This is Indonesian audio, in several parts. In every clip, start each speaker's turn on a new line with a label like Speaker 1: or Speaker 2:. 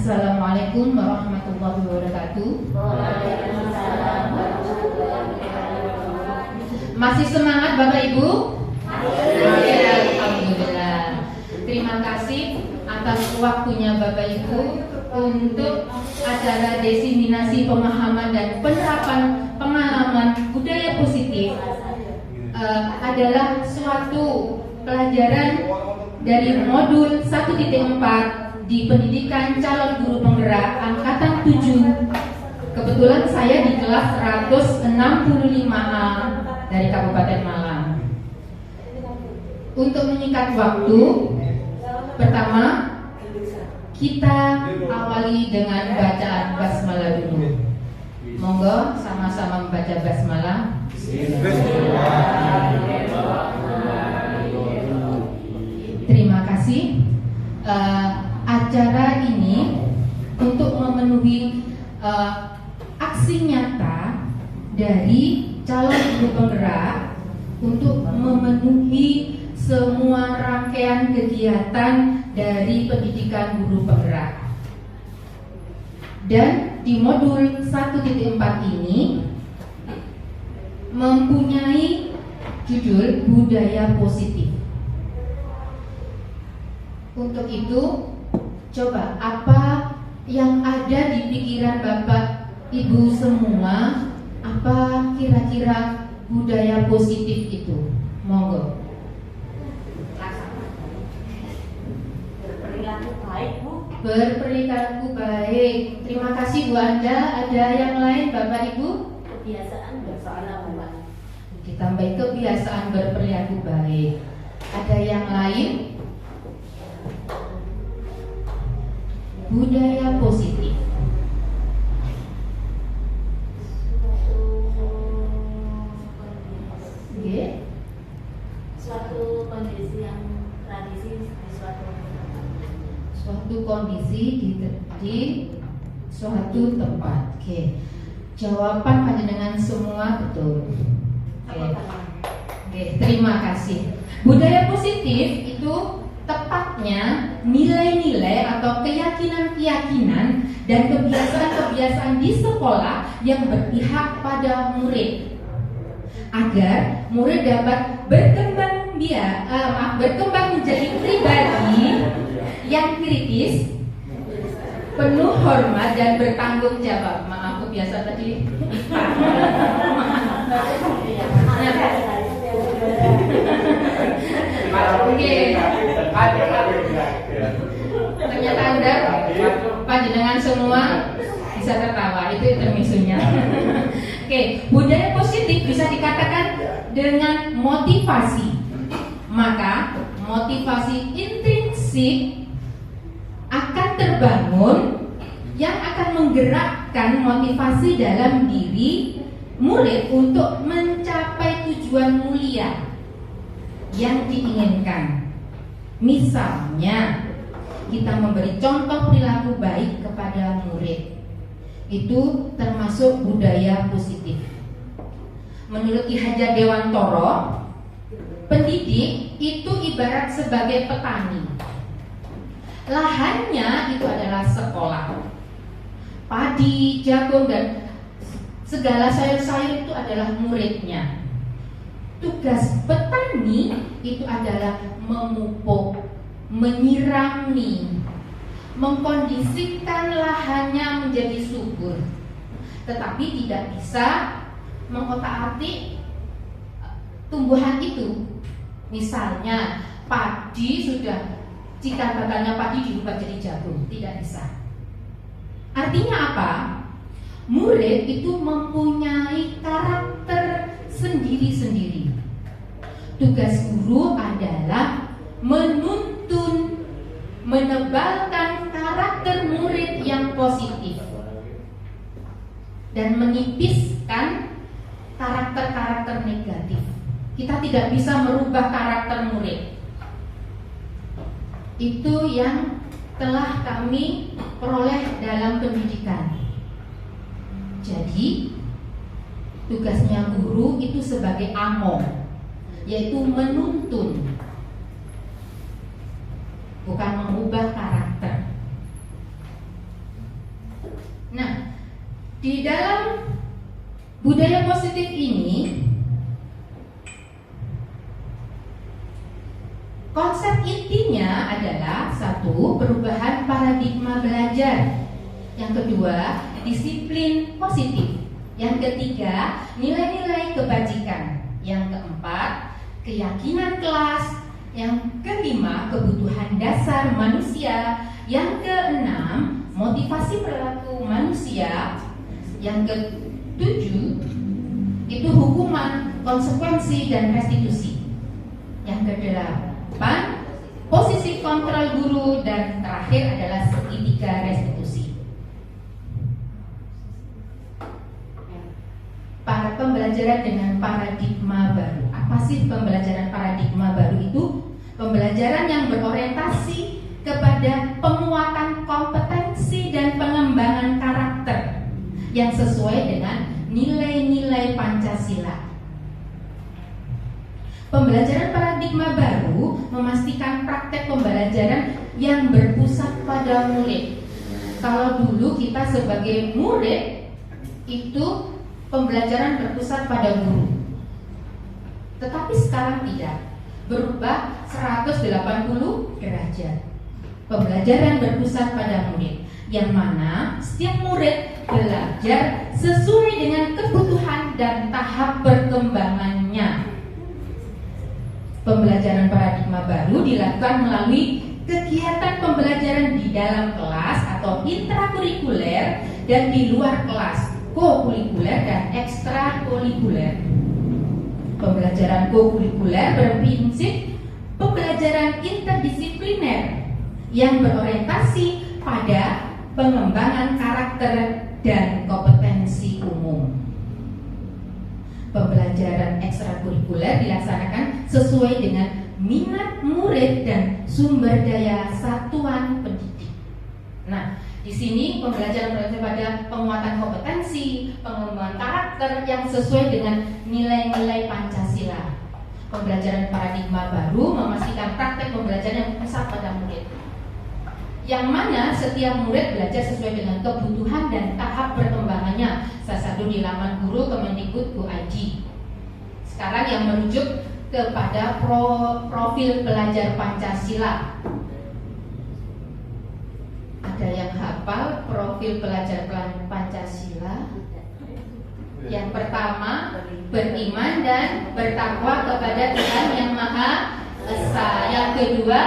Speaker 1: Assalamualaikum warahmatullahi wabarakatuh. Masih semangat Bapak Ibu? Alhamdulillah. Terima kasih atas waktunya Bapak Ibu untuk acara diseminasi pemahaman dan penerapan pengalaman budaya positif. Adalah suatu pelajaran dari modul 1.4 di pendidikan calon guru penggerak angkatan 7. Kebetulan saya di kelas 165A dari Kabupaten Malang. Untuk menyingkat waktu, pertama kita awali dengan bacaan basmalah dulu. Monggo sama-sama membaca basmalah. Terima kasih. Acara ini untuk memenuhi aksi nyata dari calon guru penggerak untuk memenuhi semua rangkaian kegiatan dari pendidikan guru penggerak. Dan di modul 1.4 ini mempunyai judul budaya positif. Untuk itu, coba apa yang ada di pikiran Bapak Ibu semua, apa kira-kira budaya positif itu? Monggo.
Speaker 2: Berperilaku baik, Bu.
Speaker 1: Berperilaku baik. Terima kasih Bu Anda. Ada yang lain Bapak Ibu?
Speaker 2: Kebiasaan bersalaman.
Speaker 1: Ditambah kebiasaan berperilaku baik. Ada yang lain? Budaya positif.
Speaker 2: Suatu kondisi yang tradisi di suatu
Speaker 1: kondisi di suatu tempat. Oke. Jawaban panjenengan semua betul. Oke, terima kasih. Budaya positif itu tepatnya nilai-nilai atau keyakinan-keyakinan dan kebiasaan-kebiasaan di sekolah yang berpihak pada murid agar murid dapat berkembang menjadi pribadi yang kritis, penuh hormat dan bertanggung jawab. Maaf, biasa tadi. Oke. Ternyata Anda panjenengan semua bisa tertawa, itu intermezzonya. Oke, budaya positif bisa dikatakan dengan motivasi. Maka motivasi intrinsik akan terbangun yang akan menggerakkan motivasi dalam diri murid untuk mencapai tujuan mulia yang diinginkan. Misalnya, kita memberi contoh perilaku baik kepada murid. Itu termasuk budaya positif. Menurut Ki Hajar Dewantoro, pendidik itu ibarat sebagai petani. Lahannya itu adalah sekolah. Padi, jagung, dan segala sayur-sayur itu adalah muridnya. Tugas petani itu adalah memupuk, menyirami, mengkondisikan lahannya menjadi subur. Tetapi tidak bisa mengotak-atik tumbuhan itu. Misalnya padi sudah cikal bakalnya padi dirubah jadi jagung, tidak bisa. Artinya apa? Murid itu mempunyai karakter sendiri-sendiri. Tugas guru adalah menuntun, menebalkan karakter murid yang positif dan menipiskan karakter-karakter negatif. Kita tidak bisa merubah karakter murid. Itu yang telah kami peroleh dalam pendidikan. Jadi tugasnya guru itu sebagai amo, yaitu menuntun, bukan mengubah karakter. Di dalam budaya positif ini, konsep intinya adalah satu, perubahan paradigma belajar. Yang kedua, disiplin positif. Yang ketiga, nilai-nilai kebajikan. Yang keempat, keyakinan kelas. Yang kelima, kebutuhan dasar manusia. Yang keenam, motivasi perilaku manusia. Yang ketujuh, itu hukuman, konsekuensi, dan restitusi. Yang kedelapan, posisi kontrol guru. Dan terakhir adalah segitiga restitusi. Para pembelajaran dengan paradigma baru. Apa sih pembelajaran paradigma baru itu? Pembelajaran yang berorientasi kepada penguatan kompetensi dan pengembangan karakter yang sesuai dengan nilai-nilai Pancasila. Pembelajaran paradigma baru memastikan praktek pembelajaran yang berpusat pada murid. Kalau dulu kita sebagai murid itu pembelajaran berpusat pada guru. Tetapi sekarang tidak, berubah 180 derajat. Pembelajaran berpusat pada murid, yang mana setiap murid belajar sesuai dengan kebutuhan dan tahap perkembangannya. Pembelajaran paradigma baru dilakukan melalui kegiatan pembelajaran di dalam kelas atau intrakurikuler dan di luar kelas, kokurikuler dan ekstrakurikuler. Pembelajaran kokurikuler berprinsip pembelajaran interdisipliner yang berorientasi pada pengembangan karakter dan kompetensi umum. Pembelajaran ekstrakurikuler dilaksanakan sesuai dengan minat murid dan sumber daya satuan pendidik. Nah, di sini pembelajaran berorientasi pada penguatan kompetensi, pengembangan karakter yang sesuai dengan nilai-nilai Pancasila. Pembelajaran paradigma baru memastikan praktek pembelajaran yang pusat pada murid, yang mana setiap murid belajar sesuai dengan kebutuhan dan tahap perkembangannya. Salah satu di laman guru Kemendikbud.go.id. Sekarang yang merujuk kepada profil pelajar Pancasila. Ada yang hafal profil pelajar Pancasila? Yang pertama, beriman dan bertakwa kepada Tuhan Yang Maha Esa. Yang kedua,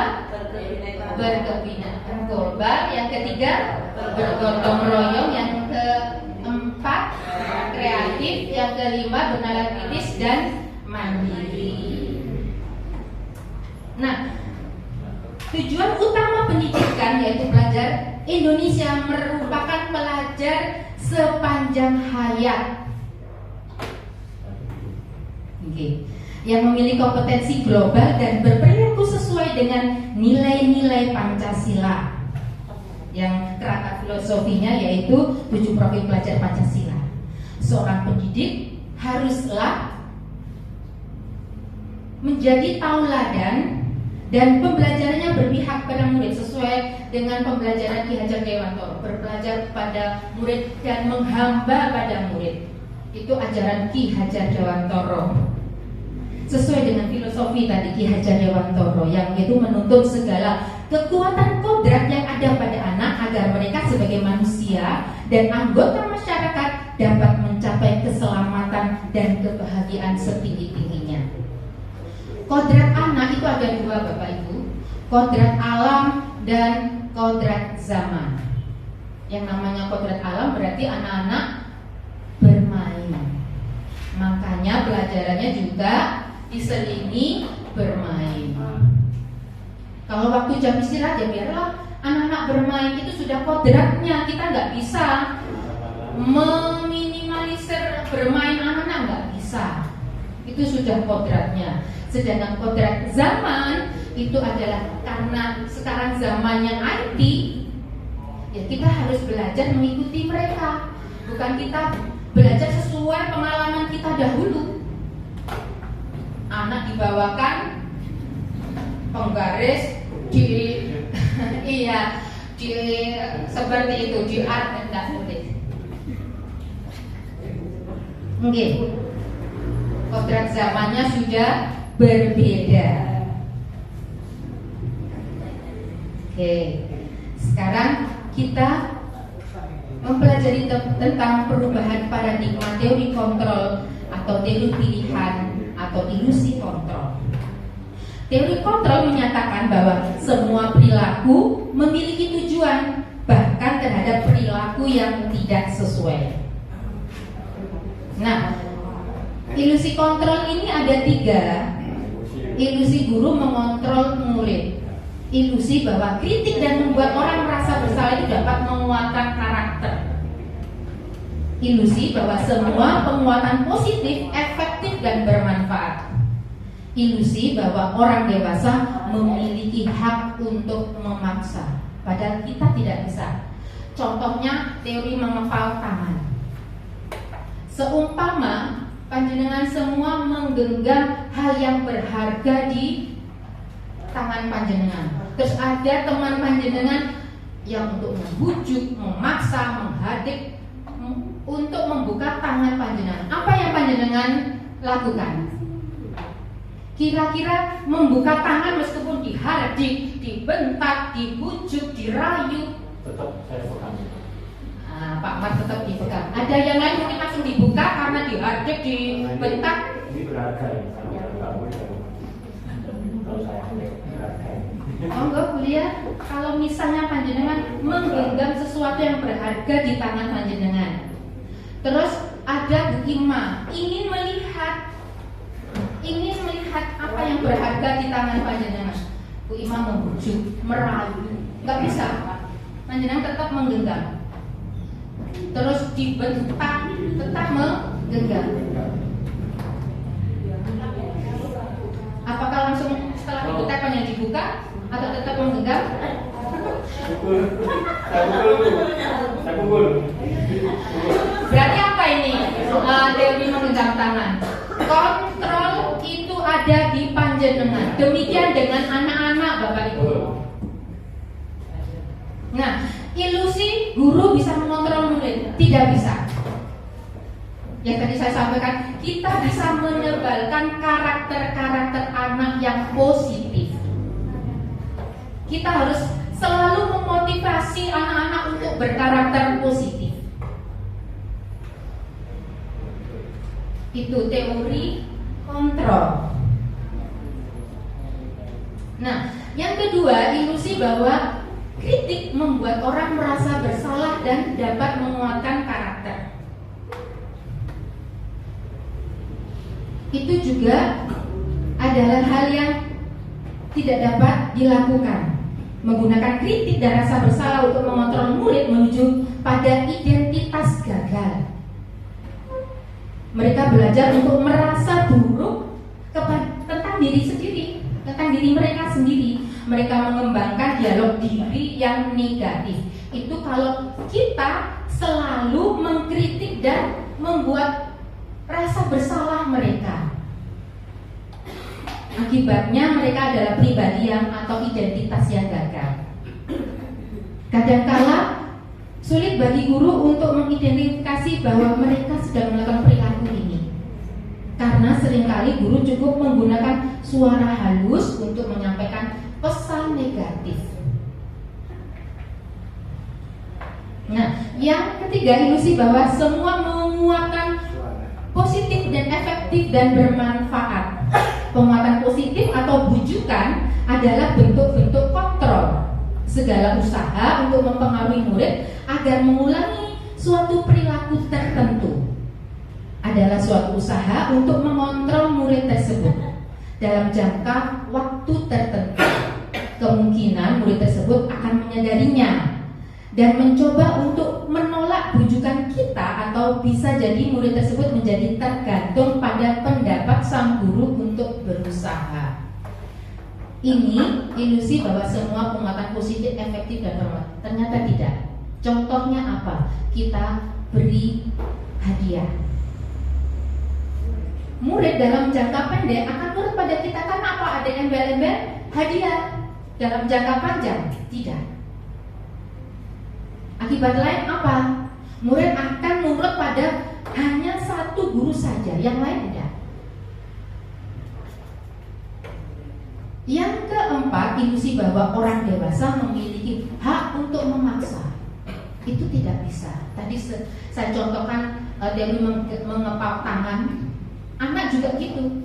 Speaker 1: berkebinaan korban. Yang ketiga, bergotong royong. Yang keempat, kreatif. Yang kelima, bernalar kritis dan mandiri. Nah, tujuan utama pendidikan yaitu pelajar Indonesia merupakan pelajar sepanjang hayat. Yang memiliki kompetensi global dan berperilaku sesuai dengan nilai-nilai Pancasila. Yang kerangka filosofinya yaitu 7 profil pelajar Pancasila. Seorang pendidik haruslah menjadi tauladan dan pembelajarannya berpihak pada murid sesuai dengan pembelajaran Ki Hajar Dewantoro, berbelajar pada murid dan menghamba pada murid. Itu ajaran Ki Hajar Dewantoro. Sesuai dengan filosofi tadi Ki Hajar Dewantoro, yang itu menuntut segala kekuatan kodrat yang ada pada anak agar mereka sebagai manusia dan anggota masyarakat dapat mencapai keselamatan dan kebahagiaan setinggi-tingginya. Kodrat anak itu ada 2, Bapak Ibu, kodrat alam dan kodrat zaman. Yang namanya kodrat alam berarti anak-anak bermain, makanya pelajarannya juga diselingi bermain. Kalau waktu jam istirahat ya biarlah anak-anak bermain, itu sudah kodratnya. Kita nggak bisa meminimalisir bermain anak-anak, nggak bisa. Itu sudah kodratnya. Sedangkan kodrat zaman itu adalah karena sekarang zamannya IT, ya kita harus belajar mengikuti mereka, bukan kita belajar sesuai pengalaman kita dahulu. Anak dibawakan penggaris di iya di seperti itu di art enggak boleh. Oke. Kodrat zamannya sudah berbeda. Oke. Sekarang kita mempelajari tentang perubahan paradigma teori kontrol atau teori pilihan atau ilusi kontrol. Teori kontrol menyatakan bahwa semua perilaku memiliki tujuan, bahkan terhadap perilaku yang tidak sesuai. Nah, ilusi kontrol ini ada 3. Ilusi guru mengontrol murid. Ilusi bahwa kritik dan membuat orang merasa bersalah itu dapat menguatkan karakter. Ilusi bahwa semua penguatan positif, efektif dan bermanfaat. Ilusi bahwa orang dewasa memiliki hak untuk memaksa, padahal kita tidak bisa. Contohnya teori mengepal tangan. Seumpama panjenengan semua menggenggam hal yang berharga di tangan panjenengan, terus ada teman panjenengan yang untuk membujuk, memaksa, menghadik untuk membuka tangan panjenengan. Apa yang panjenengan lakukan? Kira-kira membuka tangan meskipun dihadik, dibentak, dibujuk, dirayu,
Speaker 3: tetap saya pegang.
Speaker 1: Pak Mar tetap dipegang. Ada yang lain mungkin langsung dibuka karena dihadik, dibentak.
Speaker 3: Ini berharga ya, kalau saya berharga.
Speaker 1: Enggak kuliah. Kalau misalnya panjenengan menggenggam sesuatu yang berharga di tangan panjenengan, terus ada Bu Ima ingin melihat apa yang berharga di tangan panjenengan. Bu Ima membujuk, merayu, nggak bisa. Panjenengan tetap menggenggam. Terus dibentak, tetap menggenggam. Apakah langsung setelah dibentak yang dibuka atau tetap menggenggam?
Speaker 3: Saya pukul.
Speaker 1: Berarti apa ini teori menggenggam tangan? Kontrol itu ada di panjenengan. Demikian dengan anak-anak Bapak Ibu. Nah, ilusi guru bisa mengontrol murid, tidak bisa. Yang tadi saya sampaikan, kita bisa menebalkan karakter-karakter anak yang positif. Kita harus selalu memotivasi anak-anak untuk berkarakter positif. Itu teori kontrol. Nah, yang kedua, ilusi bahwa kritik membuat orang merasa bersalah dan dapat menguatkan karakter. Itu juga adalah hal yang tidak dapat dilakukan. Menggunakan kritik dan rasa bersalah untuk mengontrol murid menuju pada identitas gagal. Mereka belajar untuk merasa buruk tentang diri sendiri, tentang diri mereka sendiri. Mereka mengembangkan dialog diri yang negatif. Itu kalau kita selalu mengkritik dan membuat rasa bersalah mereka. Akibatnya mereka adalah pribadi yang atau identitas yang gagal. Kadangkala sulit bagi guru untuk mengidentifikasi bahwa mereka sedang melakukan perilaku ini, karena seringkali guru cukup menggunakan suara halus untuk menyampaikan pesan negatif. Nah, yang ketiga, ilusi bahwa semua menguatkan positif dan efektif dan bermanfaat. Penguatan positif atau bujukan adalah bentuk-bentuk kontrol. Segala usaha untuk mempengaruhi murid agar mengulangi suatu perilaku tertentu adalah suatu usaha untuk mengontrol murid tersebut dalam jangka waktu tertentu. Kemungkinan murid tersebut akan menyadarinya dan mencoba untuk menolak bujukan kita, atau bisa jadi murid tersebut menjadi tergantung pada pendapat sang guru untuk berusaha. Ini ilusi bahwa semua penguatan positif, efektif dan bermanfaat. Ternyata tidak. Contohnya apa? Kita beri hadiah. Murid dalam jangka pendek akan nurut pada kita karena apa? Ada embel-embel hadiah. Dalam jangka panjang tidak. Akibat lain apa? Murid akan nurut pada hanya satu guru saja, yang lain tidak. Yang keempat, ilusi bahwa orang dewasa memiliki hak untuk memaksa. Itu tidak bisa. Tadi saya contohkan Dewi mengepal tangan, anak juga gitu.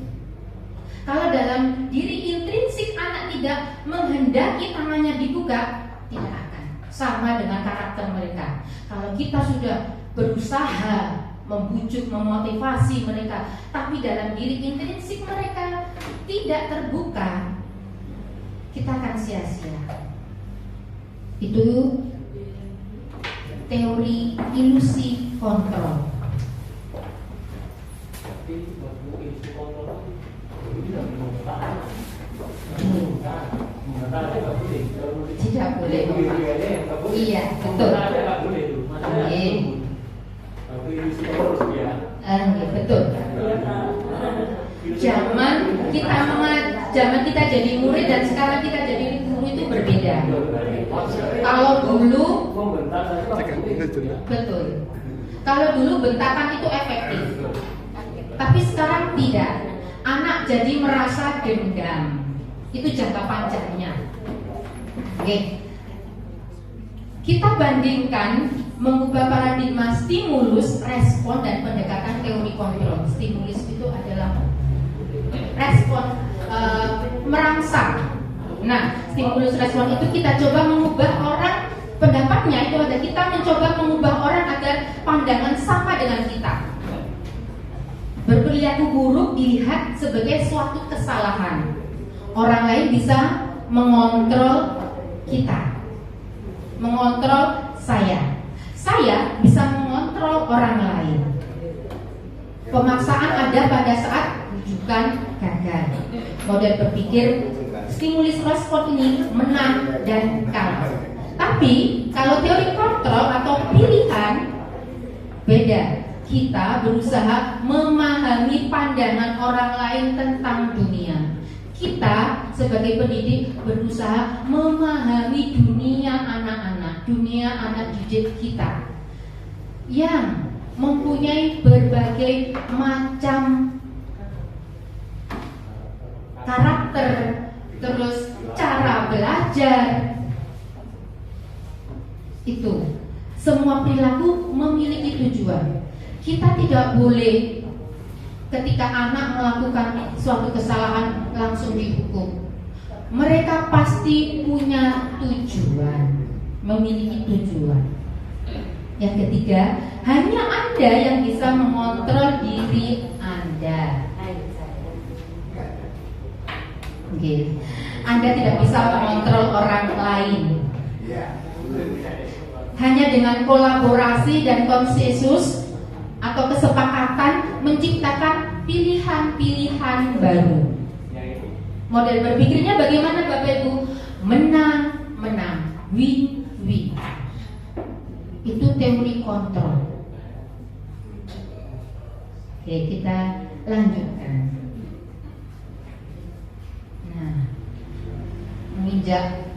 Speaker 1: Kalau dalam diri intrinsik anak tidak menghendaki tangannya dibuka, tidak akan. Sama dengan karakter mereka. Kalau kita sudah berusaha membujuk, memotivasi mereka, tapi dalam diri intrinsik mereka tidak terbuka, kita akan sia-sia. Itu teori ilusi kontrol.
Speaker 3: Tapi waktu ilusi kontrol itu tidak menggunakan.
Speaker 1: Tidak boleh. Iya, betul. Betul. Zaman kita jadi murid dan sekarang kita jadi guru itu berbeda. Kalau dulu, betul. Kalau dulu bentakan itu efektif, tapi sekarang tidak. Anak jadi merasa dendam. Itu jangka panjangnya. Oke. Kita bandingkan mengubah paradigma stimulus, respon, dan pendekatan teori kontrol. Stimulus itu adalah respon merangsang. Nah, stimulus respon itu kita coba mengubah orang. Pendapatnya itu ada kita mencoba mengubah orang agar pandangan sama dengan kita. Berperilaku buruk dilihat sebagai suatu kesalahan. Orang lain bisa mengontrol kita, mengontrol saya. Saya bisa mengontrol orang lain. Pemaksaan ada pada saat rujukan gagal. Model berpikir stimulus respon ini menang dan kalah. Tapi kalau teori kontrol atau pilihan beda. Kita berusaha memahami pandangan orang lain tentang dunia. Kita sebagai pendidik berusaha memahami dunia anak-anak, dunia anak didik kita yang mempunyai berbagai macam karakter, terus cara belajar. Itu semua perilaku memiliki tujuan. Kita tidak boleh ketika anak melakukan suatu kesalahan langsung dihukum. Mereka pasti punya tujuan, memiliki tujuan. Yang ketiga, hanya Anda yang bisa mengontrol diri Anda. Oke. Anda tidak bisa mengontrol orang lain. Hanya dengan kolaborasi dan konsensus atau kesepakatan menciptakan pilihan-pilihan baru. Model berpikirnya bagaimana Bapak Ibu? Menang-menang, win-win. Itu teori kontrol. Oke, kita lanjutkan. Nah, menginjak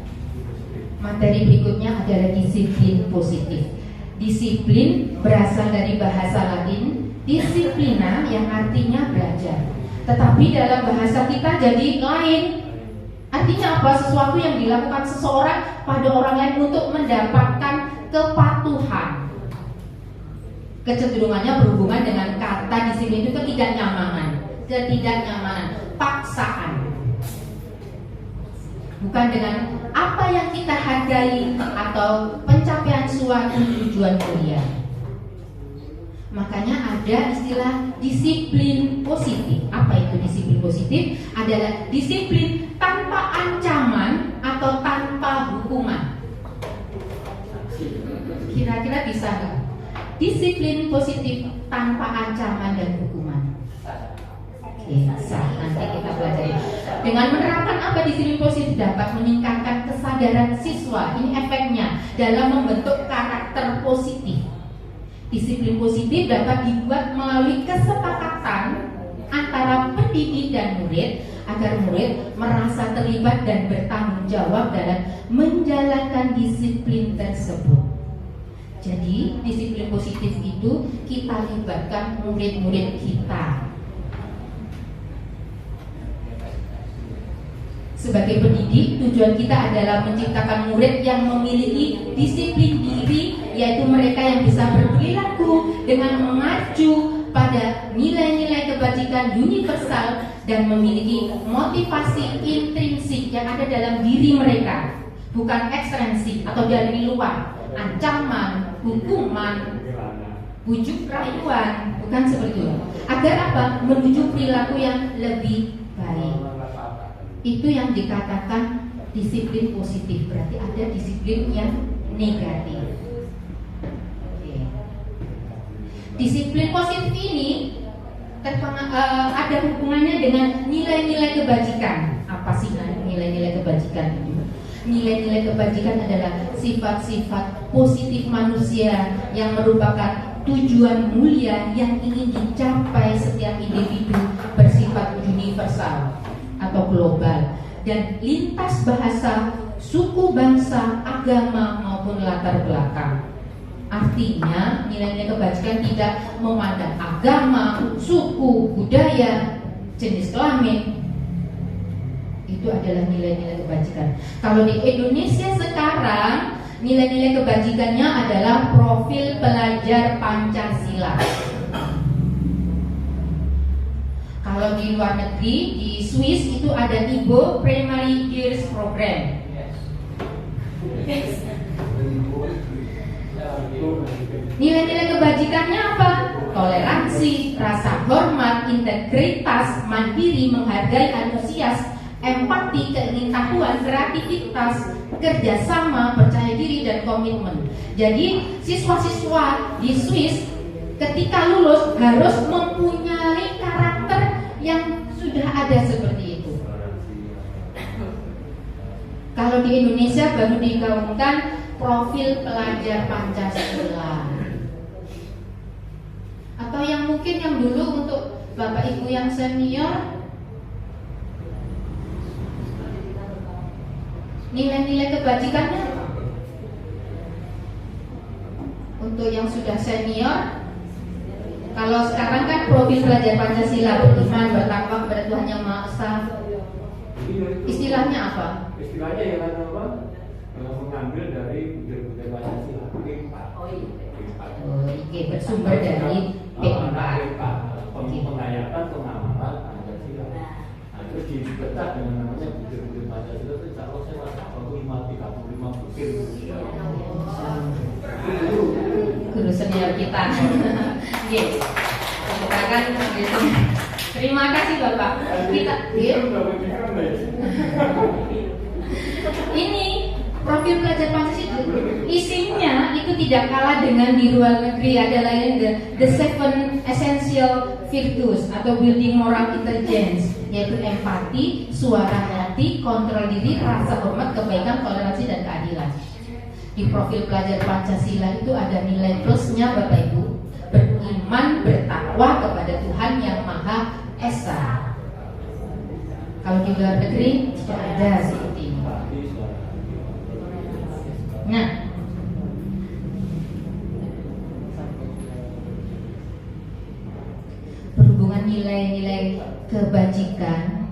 Speaker 1: materi berikutnya adalah disiplin positif. Disiplin berasal dari bahasa Latin disiplina yang artinya belajar. Tetapi dalam bahasa kita jadi lain. Artinya apa? Sesuatu yang dilakukan seseorang pada orang lain untuk mendapatkan kepatuhan. Kecenderungannya berhubungan dengan kata disiplin itu ketidaknyamanan, paksaan. Bukan dengan apa yang kita hargai atau pencapaian suatu tujuan mulia. Makanya ada istilah disiplin positif. Apa itu disiplin positif? Adalah disiplin tanpa ancaman atau tanpa hukuman. Kira-kira bisa nggak? Disiplin positif tanpa ancaman dan hukuman. Oke, nanti kita belajar. Dengan menerapkan apa disiplin positif dapat meningkatkan kesadaran siswa. Ini efeknya dalam membentuk karakter positif. Disiplin positif dapat dibuat melalui kesepakatan antara pendidik dan murid agar murid merasa terlibat dan bertanggung jawab dalam menjalankan disiplin tersebut. Jadi disiplin positif itu kita libatkan murid-murid kita. Sebagai pendidik, tujuan kita adalah menciptakan murid yang memiliki disiplin diri, yaitu mereka yang bisa berperilaku dengan mengacu pada nilai-nilai kebajikan universal dan memiliki motivasi intrinsik yang ada dalam diri mereka, bukan ekstrinsik atau dari luar, ancaman, hukuman, bujuk rayuan, bukan seperti itu. Agar apa? Menuju perilaku yang lebih baik. Itu yang dikatakan disiplin positif. Berarti ada disiplin yang negatif. Oke. Disiplin positif ini ada hubungannya dengan nilai-nilai kebajikan. Apa sih nilai-nilai kebajikan itu? Nilai-nilai kebajikan adalah sifat-sifat positif manusia yang merupakan tujuan mulia yang ingin dicapai setiap individu, bersifat universal atau global dan lintas bahasa, suku, bangsa, agama maupun latar belakang. Artinya nilai-nilai kebajikan tidak memandang agama, suku, budaya, jenis kelamin. Itu adalah nilai-nilai kebajikan. Kalau di Indonesia sekarang nilai-nilai kebajikannya adalah profil pelajar Pancasila. Kalau di luar negeri, di Swiss itu ada IBO Primary Years Program. Nilai-nilai kebajikannya apa? Toleransi, rasa hormat, integritas, mandiri, menghargai, antusias, empati, keingintahuan, kreativitas, kerjasama, percaya diri, dan komitmen. Jadi siswa-siswa di Swiss ketika lulus harus mempunyai karakter yang sudah ada seperti itu. Kalau di Indonesia baru digaungkan profil pelajar Pancasila. Atau yang mungkin yang dulu untuk Bapak Ibu yang senior, nilai-nilai kebajikannya. Untuk yang sudah senior, kalau sekarang kan profil pelajar Pancasila, beriman, bertakwa kepada Tuhan Yang Maha Esa. Istilahnya apa?
Speaker 3: Istilahnya yang apa? Mengambil dari butir-butir Pancasila. P4.
Speaker 1: Oke, bersumber dari P4.
Speaker 3: Penghayatan pengamalan Pancasila. Nah, terus dipetak dengan namanya butir-butir Pancasila. Itu kalau saya rasa 35 butir.
Speaker 1: Guru senior kita. Yes. Kita akan terima kasih Bapak. Kita ini profil pelajar Pancasila isinya itu tidak kalah dengan di luar negeri. Ada lain the seven essential virtues atau building moral intelligence, yaitu empati, suara hati, kontrol diri, rasa hormat, kebaikan, toleransi, dan keadilan. Di profil pelajar Pancasila itu ada nilai plusnya Bapak Ibu, beriman, bertakwa kepada Tuhan Yang Maha Esa. Kalau di luar negeri tidak ada seperti ini. Nah, berhubungan nilai-nilai kebajikan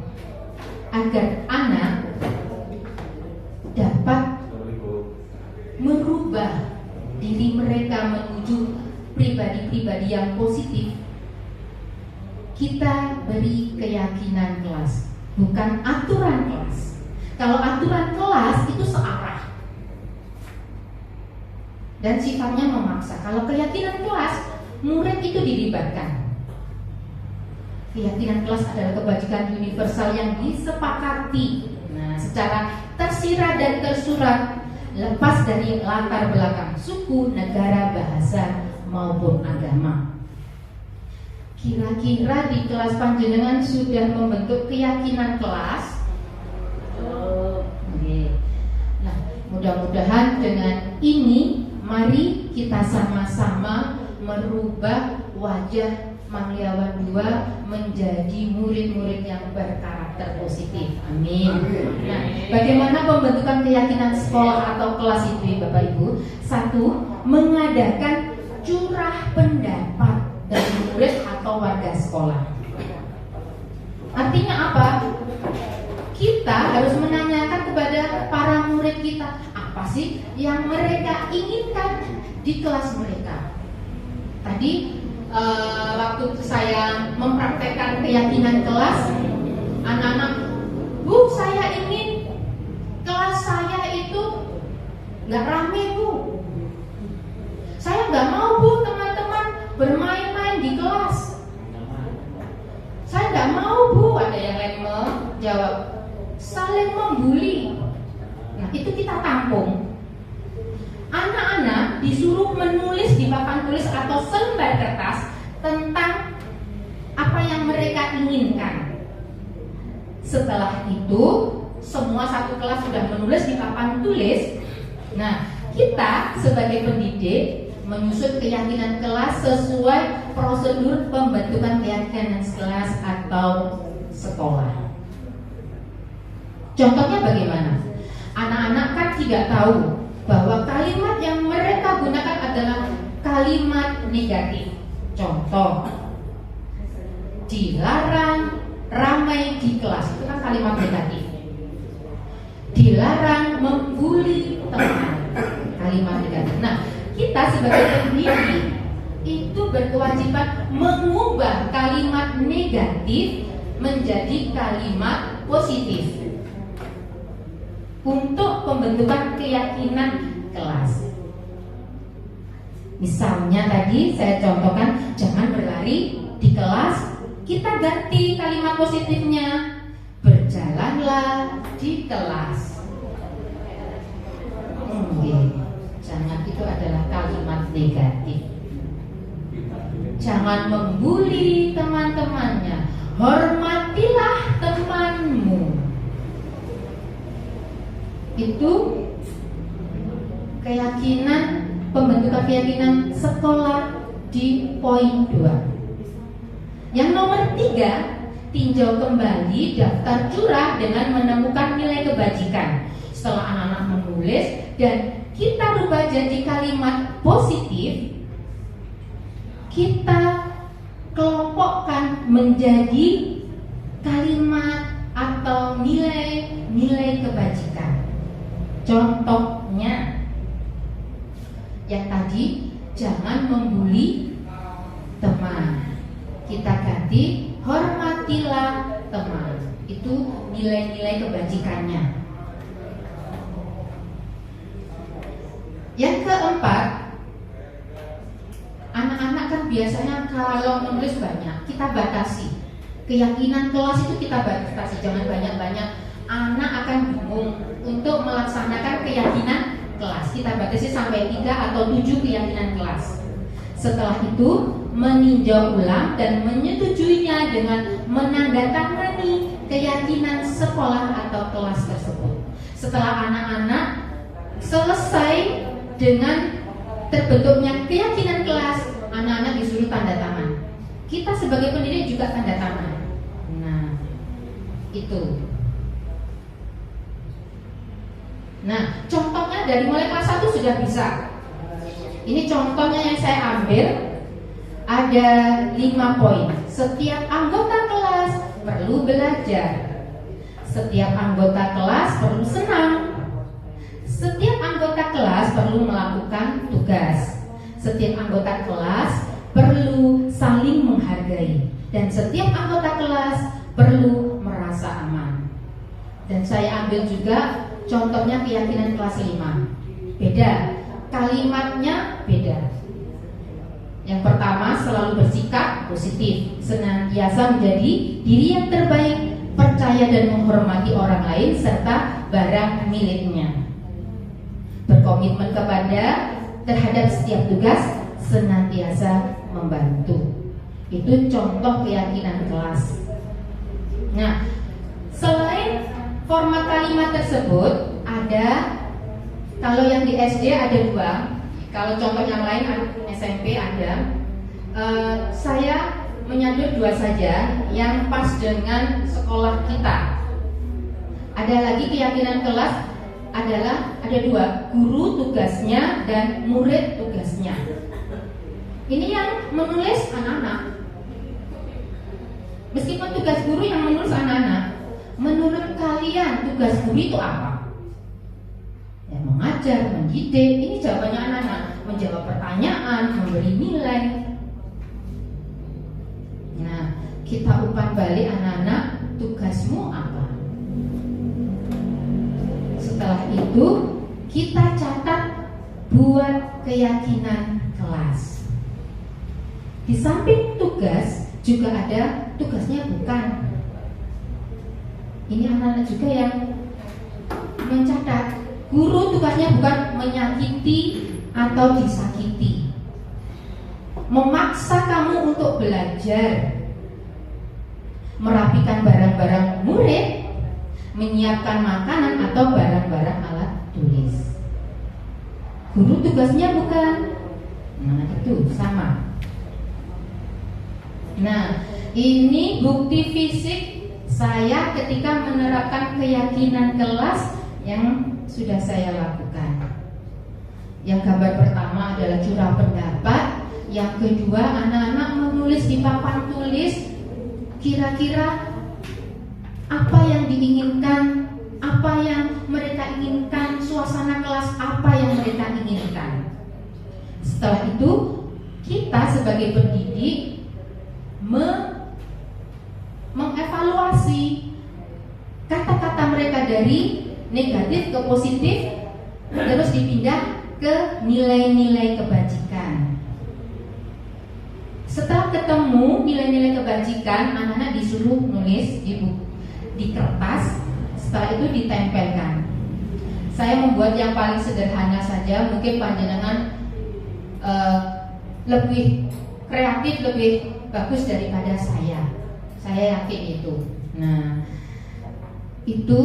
Speaker 1: agar anak dapat merubah diri mereka menuju pribadi-pribadi yang positif, kita beri keyakinan kelas, bukan aturan kelas. Kalau aturan kelas itu searah dan sifatnya memaksa. Kalau keyakinan kelas, murid itu dilibatkan. Keyakinan kelas adalah kebajikan universal yang disepakati, secara tersirat dan tersurat, lepas dari latar belakang suku, negara, bahasa maupun agama. Kira-kira di kelas panjenengan sudah membentuk keyakinan kelas? Nah, mudah-mudahan dengan ini mari kita sama-sama merubah wajah Mangliawan 2 menjadi murid-murid yang berkarakter positif. Amin. Nah, bagaimana pembentukan keyakinan sekolah atau kelas itu, Bapak Ibu? 1. Mengadakan curah pendapat dari murid atau warga sekolah. Artinya apa? Kita harus menanyakan kepada para murid kita, apa sih yang mereka inginkan di kelas mereka. Tadi waktu saya mempraktekkan keyakinan kelas, anak-anak, Bu, saya ingin kelas saya itu nggak rame, Bu. Saya nggak mau, Bu, teman-teman bermain-main di kelas. Saya nggak mau, Bu. Ada yang lain menjawab, saling membuli. Nah, itu kita tampung. Anak-anak disuruh menulis di papan tulis atau selembar kertas tentang apa yang mereka inginkan. Setelah itu, semua satu kelas sudah menulis di papan tulis. Nah, kita sebagai pendidik menyusun keyakinan kelas sesuai prosedur pembentukan keyakinan kelas atau sekolah. Contohnya bagaimana? Anak-anak kan tidak tahu bahwa kalimat yang mereka gunakan adalah kalimat negatif. Contoh, dilarang ramai di kelas, itu kan kalimat negatif. Dilarang membuli teman, kalimat negatif. Nah, kita sebagai pendidik itu berkewajiban mengubah kalimat negatif menjadi kalimat positif untuk pembentukan keyakinan kelas. Misalnya tadi saya contohkan, jangan berlari di kelas. Kita ganti kalimat positifnya, berjalanlah di kelas. Jangan, itu adalah kalimat negatif. Jangan membuli teman-temannya, hormatilah temanmu. Itu keyakinan, pembentukan keyakinan sekolah di poin 2. Yang nomor 3, tinjau kembali daftar curah dengan menemukan nilai kebajikan. Setelah anak-anak menulis dan kita rubah jadi kalimat positif, kita kelompokkan menjadi kalimat atau nilai-nilai kebajikan. Contohnya yang tadi, jangan membuli teman, kita ganti hormatilah teman. Itu nilai-nilai kebajikannya. Yang keempat, anak-anak kan biasanya kalau menulis banyak, kita batasi. Keyakinan kelas itu kita batasi, jangan banyak-banyak. Anak akan bingung untuk melaksanakan keyakinan kelas. Kita batasi sampai 3 atau 7 keyakinan kelas. Setelah itu meninjau ulang dan menyetujuinya dengan menandatangani keyakinan sekolah atau kelas tersebut. Setelah anak-anak selesai dengan terbentuknya keyakinan kelas, anak-anak disuruh tanda tangan. Kita sebagai pendidik juga tanda tangan. Nah, itu. Nah, contohnya dari mulai kelas 1 sudah bisa. Ini contohnya yang saya ambil. Ada 5 poin. Setiap anggota kelas perlu belajar. Setiap anggota kelas perlu senang. Setiap anggota kelas perlu melakukan tugas. Setiap anggota kelas perlu saling menghargai. Dan setiap anggota kelas perlu merasa aman. Dan saya ambil juga contohnya keyakinan kelas 5. Beda, kalimatnya beda. Yang pertama, selalu bersikap positif, senantiasa menjadi diri yang terbaik, percaya dan menghormati orang lain serta barang miliknya. Berkomitmen terhadap setiap tugas, senantiasa membantu. Itu contoh keyakinan kelas. Nah, selain format kalimat tersebut, ada, kalau yang di SD ada 2, kalau contoh yang lain SMP ada. Saya menyadur 2 saja yang pas dengan sekolah kita. Ada lagi keyakinan kelas adalah ada 2, guru tugasnya dan murid tugasnya. Ini yang menulis anak-anak. Meskipun tugas guru yang menulis anak-anak, menurut kalian tugas guru itu apa? Ya, mengajar, mendidik. Ini jawabannya anak-anak, menjawab pertanyaan, memberi nilai. Nah, kita umpan balik anak-anak, tugasmu apa? Setelah itu kita catat buat keyakinan kelas. Di samping tugas juga ada tugasnya bukan. Ini anak-anak juga yang mencatat. Guru tugasnya bukan menyakiti atau disakiti, memaksa kamu untuk belajar, merapikan barang-barang murid, menyiapkan makanan atau barang-barang alat tulis. Guru tugasnya bukan. Nah, itu sama. Nah, ini bukti fisik saya ketika menerapkan keyakinan kelas yang sudah saya lakukan. Yang gambar pertama adalah curah pendapat. Yang kedua, anak-anak menulis di papan tulis kira-kira apa yang diinginkan, apa yang mereka inginkan, suasana kelas apa yang mereka inginkan. Setelah itu, kita sebagai pendidik mengevaluasi kata-kata mereka dari negatif ke positif, terus dipindah ke nilai-nilai kebajikan. Setelah ketemu nilai-nilai kebajikan, anak-anak disuruh nulis di kertas. Setelah itu ditempelkan. Saya membuat yang paling sederhana saja. Mungkin panjenengan lebih kreatif, lebih bagus daripada saya. Saya yakin itu. Nah, itu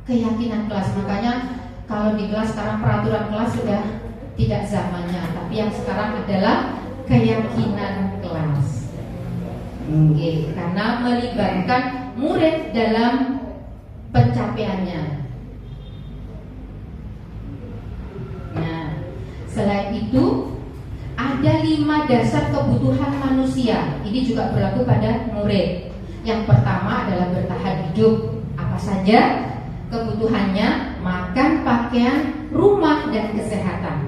Speaker 1: keyakinan kelas. Makanya kalau di kelas sekarang peraturan kelas sudah tidak zamannya, tapi yang sekarang adalah keyakinan kelas. Karena melibatkan murid dalam pencapaiannya. Nah, selain itu ada 5 dasar kebutuhan manusia. Ini juga berlaku pada murid. Yang pertama adalah bertahan hidup. Apa saja kebutuhannya? Makan, pakaian, rumah, dan kesehatan.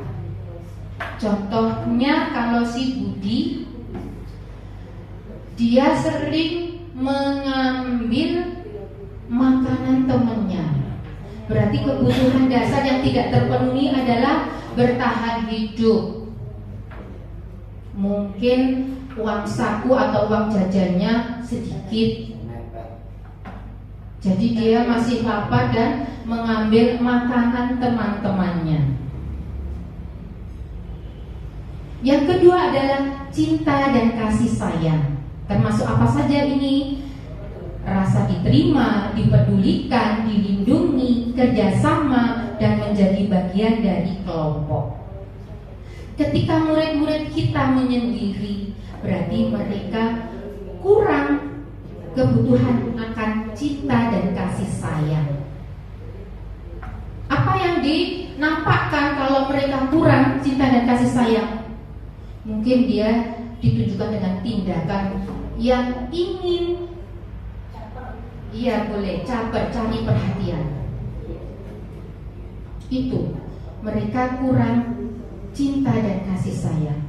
Speaker 1: Contohnya kalau si Budi, dia sering mengambil makanan temannya. Berarti kebutuhan dasar yang tidak terpenuhi adalah bertahan hidup. Mungkin uang saku atau uang jajannya sedikit, jadi dia masih lapar dan mengambil makanan teman-temannya. Yang kedua adalah cinta dan kasih sayang. Termasuk apa saja ini? Rasa diterima, dipedulikan, dilindungi, kerjasama, dan menjadi bagian dari kelompok. Ketika murid-murid kita menyendiri, berarti mereka kurang kebutuhan akan cinta dan kasih sayang. Apa yang dinampakkan kalau mereka kurang cinta dan kasih sayang? Mungkin dia ditunjukkan dengan tindakan yang ingin, iya boleh, caper, cari perhatian. Itu mereka kurang cinta dan kasih sayang.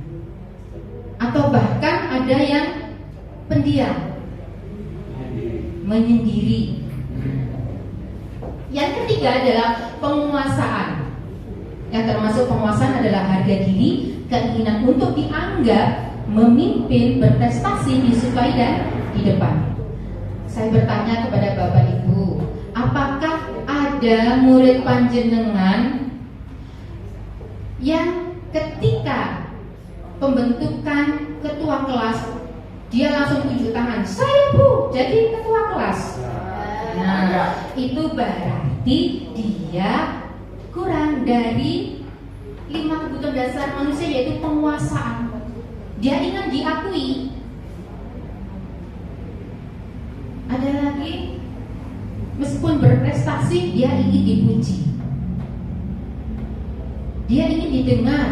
Speaker 1: Atau bahkan ada yang pendiam, menyendiri. Yang ketiga adalah penguasaan. Yang termasuk penguasaan adalah harga diri, keinginan untuk dianggap, memimpin, berprestasi, disukai dan di depan. Saya bertanya kepada Bapak Ibu, apakah ada murid panjenengan yang ketika pembentukan ketua kelas dia langsung tunjuk tangan, saya Bu jadi ketua kelas? Nah, itu berarti dia kurang dari 5 kebutuhan dasar manusia, yaitu penguasaan. Dia ingin diakui. sebelum berprestasi dia ingin dipuji, dia ingin didengar.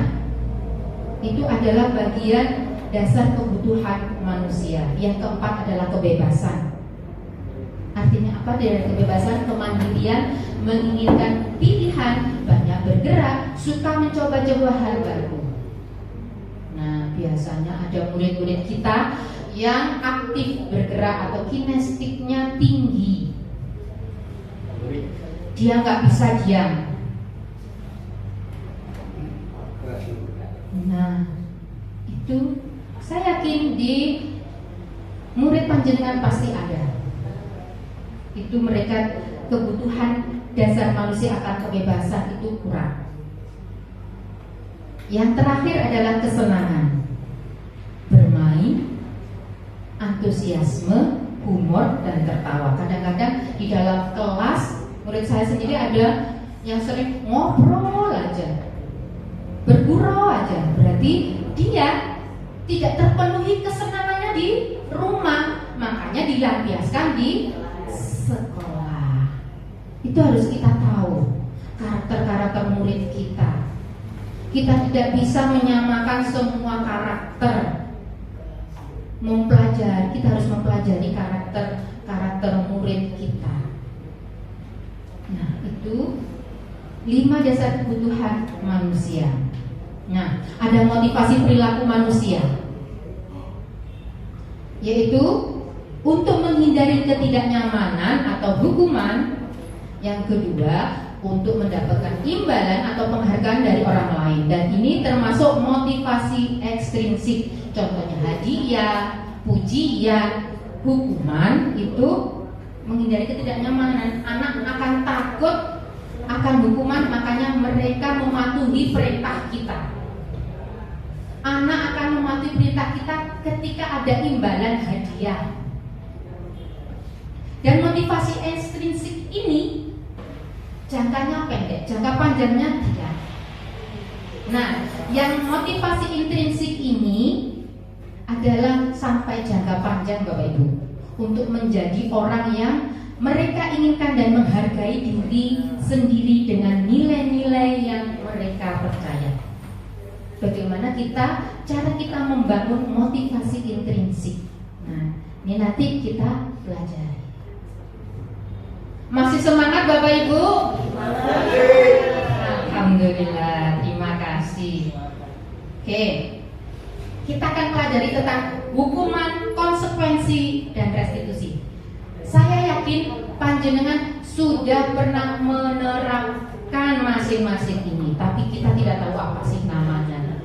Speaker 1: Itu adalah bagian dasar kebutuhan manusia. Yang keempat adalah kebebasan. Artinya apa? Dari kebebasan, kemandirian, menginginkan pilihan, banyak bergerak, suka mencoba-coba hal baru. Nah, biasanya ada murid-murid kita yang aktif bergerak atau kinestiknya tinggi. Dia nggak bisa diam. Nah, itu saya yakin di murid panjenengan pasti ada. Itu mereka kebutuhan dasar manusia akan kebebasan itu kurang. Yang terakhir adalah kesenangan, bermain, antusiasme, humor, dan tertawa. Kadang-kadang di dalam kelas murid saya sendiri ada yang sering ngobrol aja, bergurau aja. Berarti dia tidak terpenuhi kesenangannya di rumah, makanya dilampiaskan di sekolah. Itu harus kita tahu karakter-karakter murid kita. Kita tidak bisa menyamakan semua karakter. Mempelajari, kita harus mempelajari karakter murid kita. Nah, itu 5 dasar kebutuhan manusia. Nah, ada motivasi perilaku manusia, yaitu untuk menghindari ketidaknyamanan atau hukuman. Yang kedua, untuk mendapatkan imbalan atau penghargaan dari orang lain. Dan ini termasuk motivasi ekstrinsik. Contohnya hadiah, pujian, hukuman. Itu menghindari ketidaknyamanan. Anak akan takut akan hukuman, makanya mereka mematuhi perintah kita. Anak akan mematuhi perintah kita ketika ada imbalan hadiah. Dan motivasi ekstrinsik ini jangkanya pendek, jangka panjangnya tidak. Nah, yang motivasi intrinsik ini adalah sampai jangka panjang, Bapak Ibu, untuk menjadi orang yang mereka inginkan dan menghargai diri sendiri dengan nilai-nilai yang mereka percaya. Bagaimana cara kita membangun motivasi intrinsik. Nah, ini nanti kita pelajari. Masih semangat Bapak Ibu? Alhamdulillah, terima kasih. Oke, kita akan pelajari tentang hukuman, konsekuensi, dan restitusi. Saya yakin panjenengan sudah pernah menerapkan masing-masing ini, tapi kita tidak tahu apa sih namanya.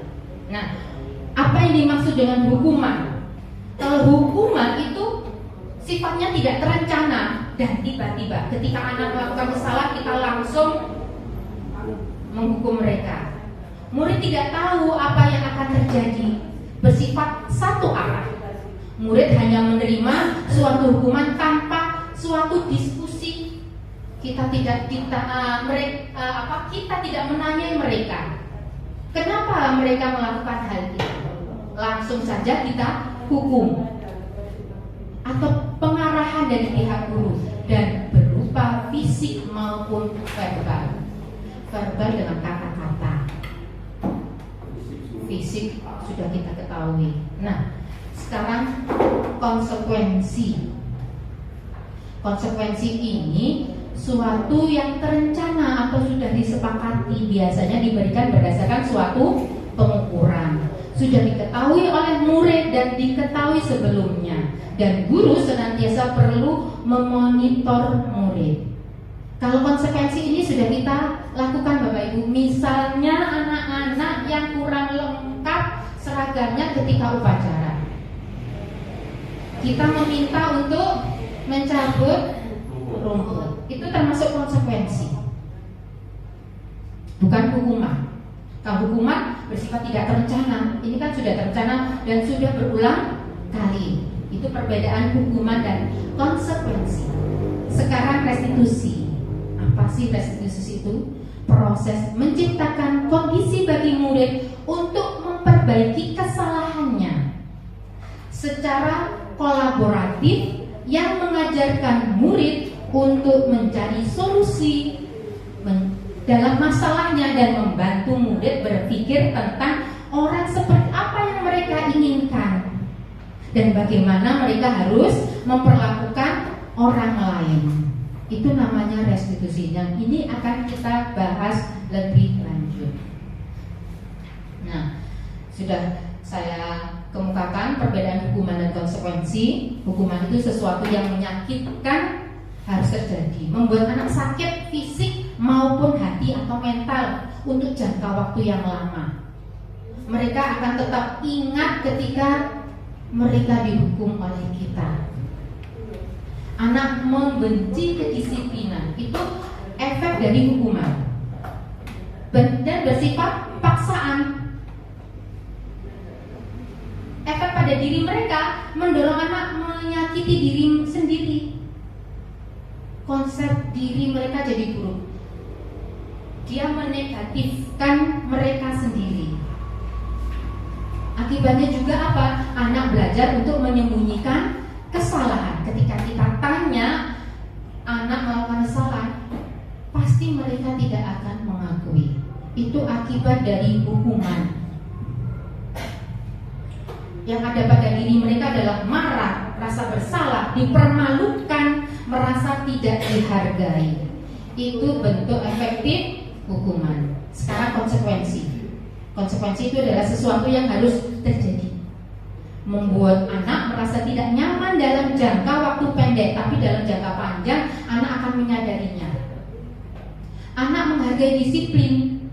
Speaker 1: Nah, apa yang dimaksud dengan hukuman? Kalau hukuman itu sifatnya tidak terencana dan tiba-tiba. Ketika anak melakukan kesalahan, kita langsung menghukum mereka. Murid tidak tahu apa yang akan terjadi, bersifat satu arah. Murid hanya menerima suatu hukuman tanpa suatu diskusi. Kita tidak menanyai mereka. Kenapa mereka melakukan hal itu? Langsung saja kita hukum. Atau pengarahan dari pihak guru, dan berupa fisik maupun verbal. Verbal dengan kata-kata, fisik sudah kita ketahui. Nah, sekarang konsekuensi. Konsekuensi ini suatu yang terencana atau sudah disepakati, biasanya diberikan berdasarkan suatu pengukuran. Sudah diketahui oleh murid dan diketahui sebelumnya. Dan guru senantiasa perlu memonitor murid. Kalau konsekuensi ini sudah kita lakukan Bapak Ibu, misalnya anak-anak yang kurang lengkap seragamnya ketika upacara, kita meminta untuk mencabut rumput. Itu termasuk konsekuensi, bukan hukuman. Kalau hukuman bersifat tidak terencana, ini kan sudah terencana dan sudah berulang kali. Itu perbedaan hukuman dan konsekuensi. Sekarang restitusi. Apa sih restitusi itu? Proses menciptakan kondisi bagi murid untuk memperbaiki kesalahannya secara kolaboratif, yang mengajarkan murid untuk mencari solusi dalam masalahnya dan membantu murid berpikir tentang orang seperti apa yang mereka inginkan dan bagaimana mereka harus memperlakukan orang lain. Itu namanya restitusi, dan ini akan kita bahas lebih lanjut. Nah, sudah saya kemukakan perbedaan hukuman dan konsekuensi. Hukuman itu sesuatu yang menyakitkan harus terjadi, membuat anak sakit fisik maupun hati atau mental untuk jangka waktu yang lama. Mereka akan tetap ingat ketika mereka dihukum oleh kita. Anak membenci kedisiplinan, itu efek dari hukuman dan bersifat paksaan. Efek pada diri mereka mendorong anak menyakiti diri sendiri. Konsep diri mereka jadi buruk. Dia menegatifkan mereka sendiri. Akibatnya juga apa? Anak belajar untuk menyembunyikan kesalahan. Ketika kita tanya anak melakukan kesalahan, pasti mereka tidak akan mengakui. Itu akibat dari hukuman. Yang ada pada diri mereka adalah marah, rasa bersalah, dipermalukan, merasa tidak dihargai. Itu bentuk efektif hukuman. Sekarang konsekuensi. Konsekuensi itu adalah sesuatu yang harus terjadi, membuat anak merasa tidak nyaman dalam jangka waktu pendek, tapi dalam jangka panjang anak akan menyadarinya. Anak menghargai disiplin,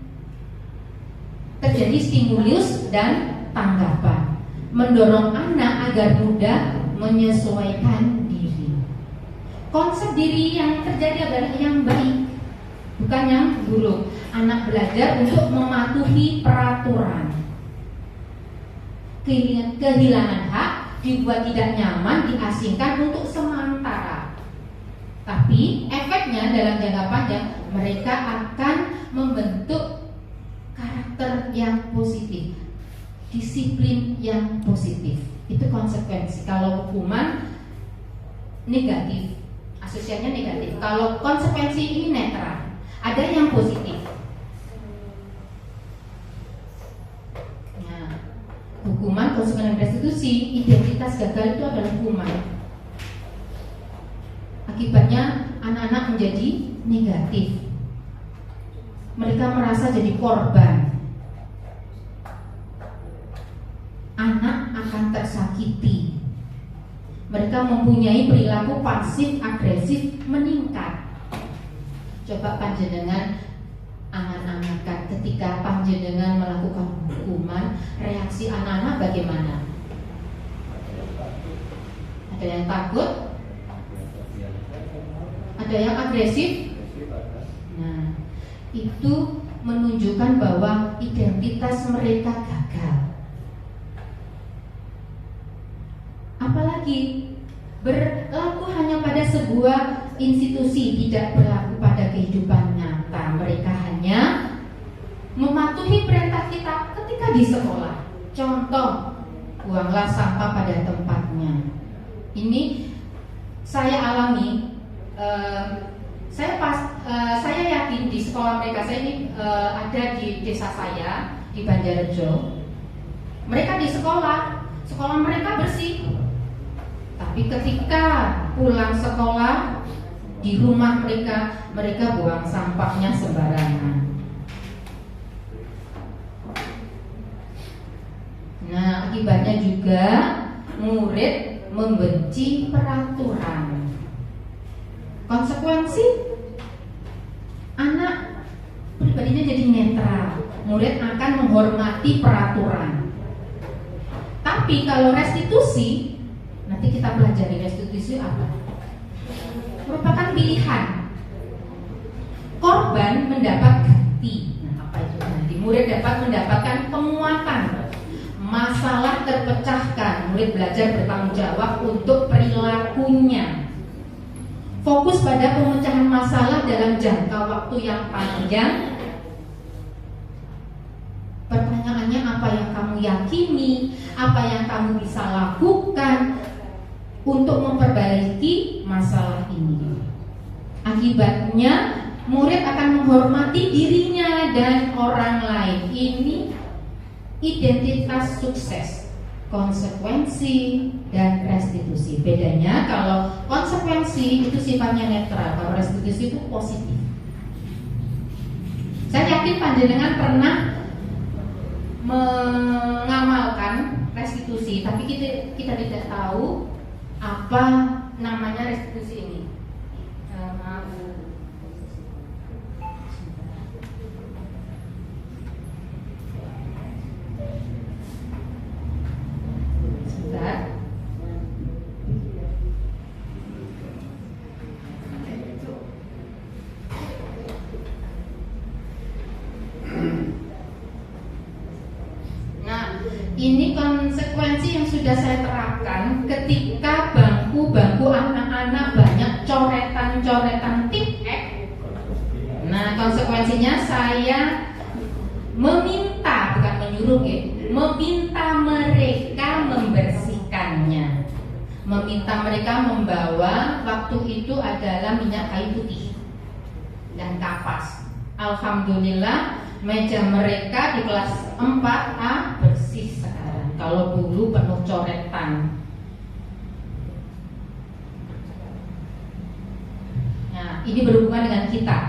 Speaker 1: terjadi stimulus dan tanggapan, mendorong anak agar mudah menyesuaikan diri. Konsep diri yang terjadi adalah yang baik, bukan yang buruk. Anak belajar untuk mematuhi peraturan. Kehilangan hak, dibuat tidak nyaman, diasingkan untuk sementara. Tapi efeknya dalam jangka panjang mereka akan membentuk karakter yang positif, disiplin yang positif. Itu konsekuensi. Kalau hukuman negatif, asosiasinya negatif. Kalau konsekuensi ini netral, ada yang positif. Nah, hukuman, konsekuensi, dan restitusi, identitas gagal itu adalah hukuman. Akibatnya anak-anak menjadi negatif. Mereka merasa jadi korban. Anak akan tersakiti. Mereka mempunyai perilaku pasif agresif meningkat. Coba panjenengan angan-angankan ketika panjenengan melakukan hukuman, reaksi anak-anak bagaimana? Ada yang takut? Ada yang agresif? Nah, itu menunjukkan bahwa identitas mereka gagal. Apalagi berlaku hanya pada sebuah institusi, tidak berlaku pada kehidupan nyata. Mereka hanya mematuhi perintah kita ketika di sekolah. Contoh, buanglah sampah pada tempatnya. Ini saya alami. Saya yakin di sekolah mereka, saya ini ada di desa saya di Banjarjo. Mereka di sekolah mereka bersih. Tapi ketika pulang sekolah, di rumah mereka buang sampahnya sembarangan. Nah, akibatnya juga murid membenci peraturan. Konsekuensi, anak pribadinya jadi netral. Murid akan menghormati peraturan. Tapi kalau restitusi, nanti kita pelajari restitusi apa? Merupakan pilihan. Korban mendapat ganti. Nah, apa itu ganti? Murid dapat mendapatkan penguatan. Masalah terpecahkan. Murid belajar bertanggung jawab untuk perilakunya. Fokus pada pemecahan masalah dalam jangka waktu yang panjang. Pertanyaannya, apa yang kamu yakini? Apa yang kamu bisa lakukan untuk memperbaiki masalah ini? Akibatnya murid akan menghormati dirinya dan orang lain. Ini identitas sukses, konsekuensi dan restitusi. Bedanya kalau konsekuensi itu sifatnya netral, kalau restitusi itu positif. Saya yakin panjenengan pernah mengamalkan restitusi, tapi kita tidak tahu apa namanya restitusi ini. Maaf. Sebentar. Nah, ini konsekuensi yang sudah saya terapkan ketika bangku-bangku anak-anak banyak coretan-coretan tip X. Nah, konsekuensinya saya meminta, bukan menyuruh ya, meminta mereka membersihkannya. Meminta mereka membawa, waktu itu adalah minyak kayu putih dan kapas. Alhamdulillah meja mereka di kelas 4A bersih sekarang. Kalau dulu penuh coretan. Nah, ini berhubungan dengan kita.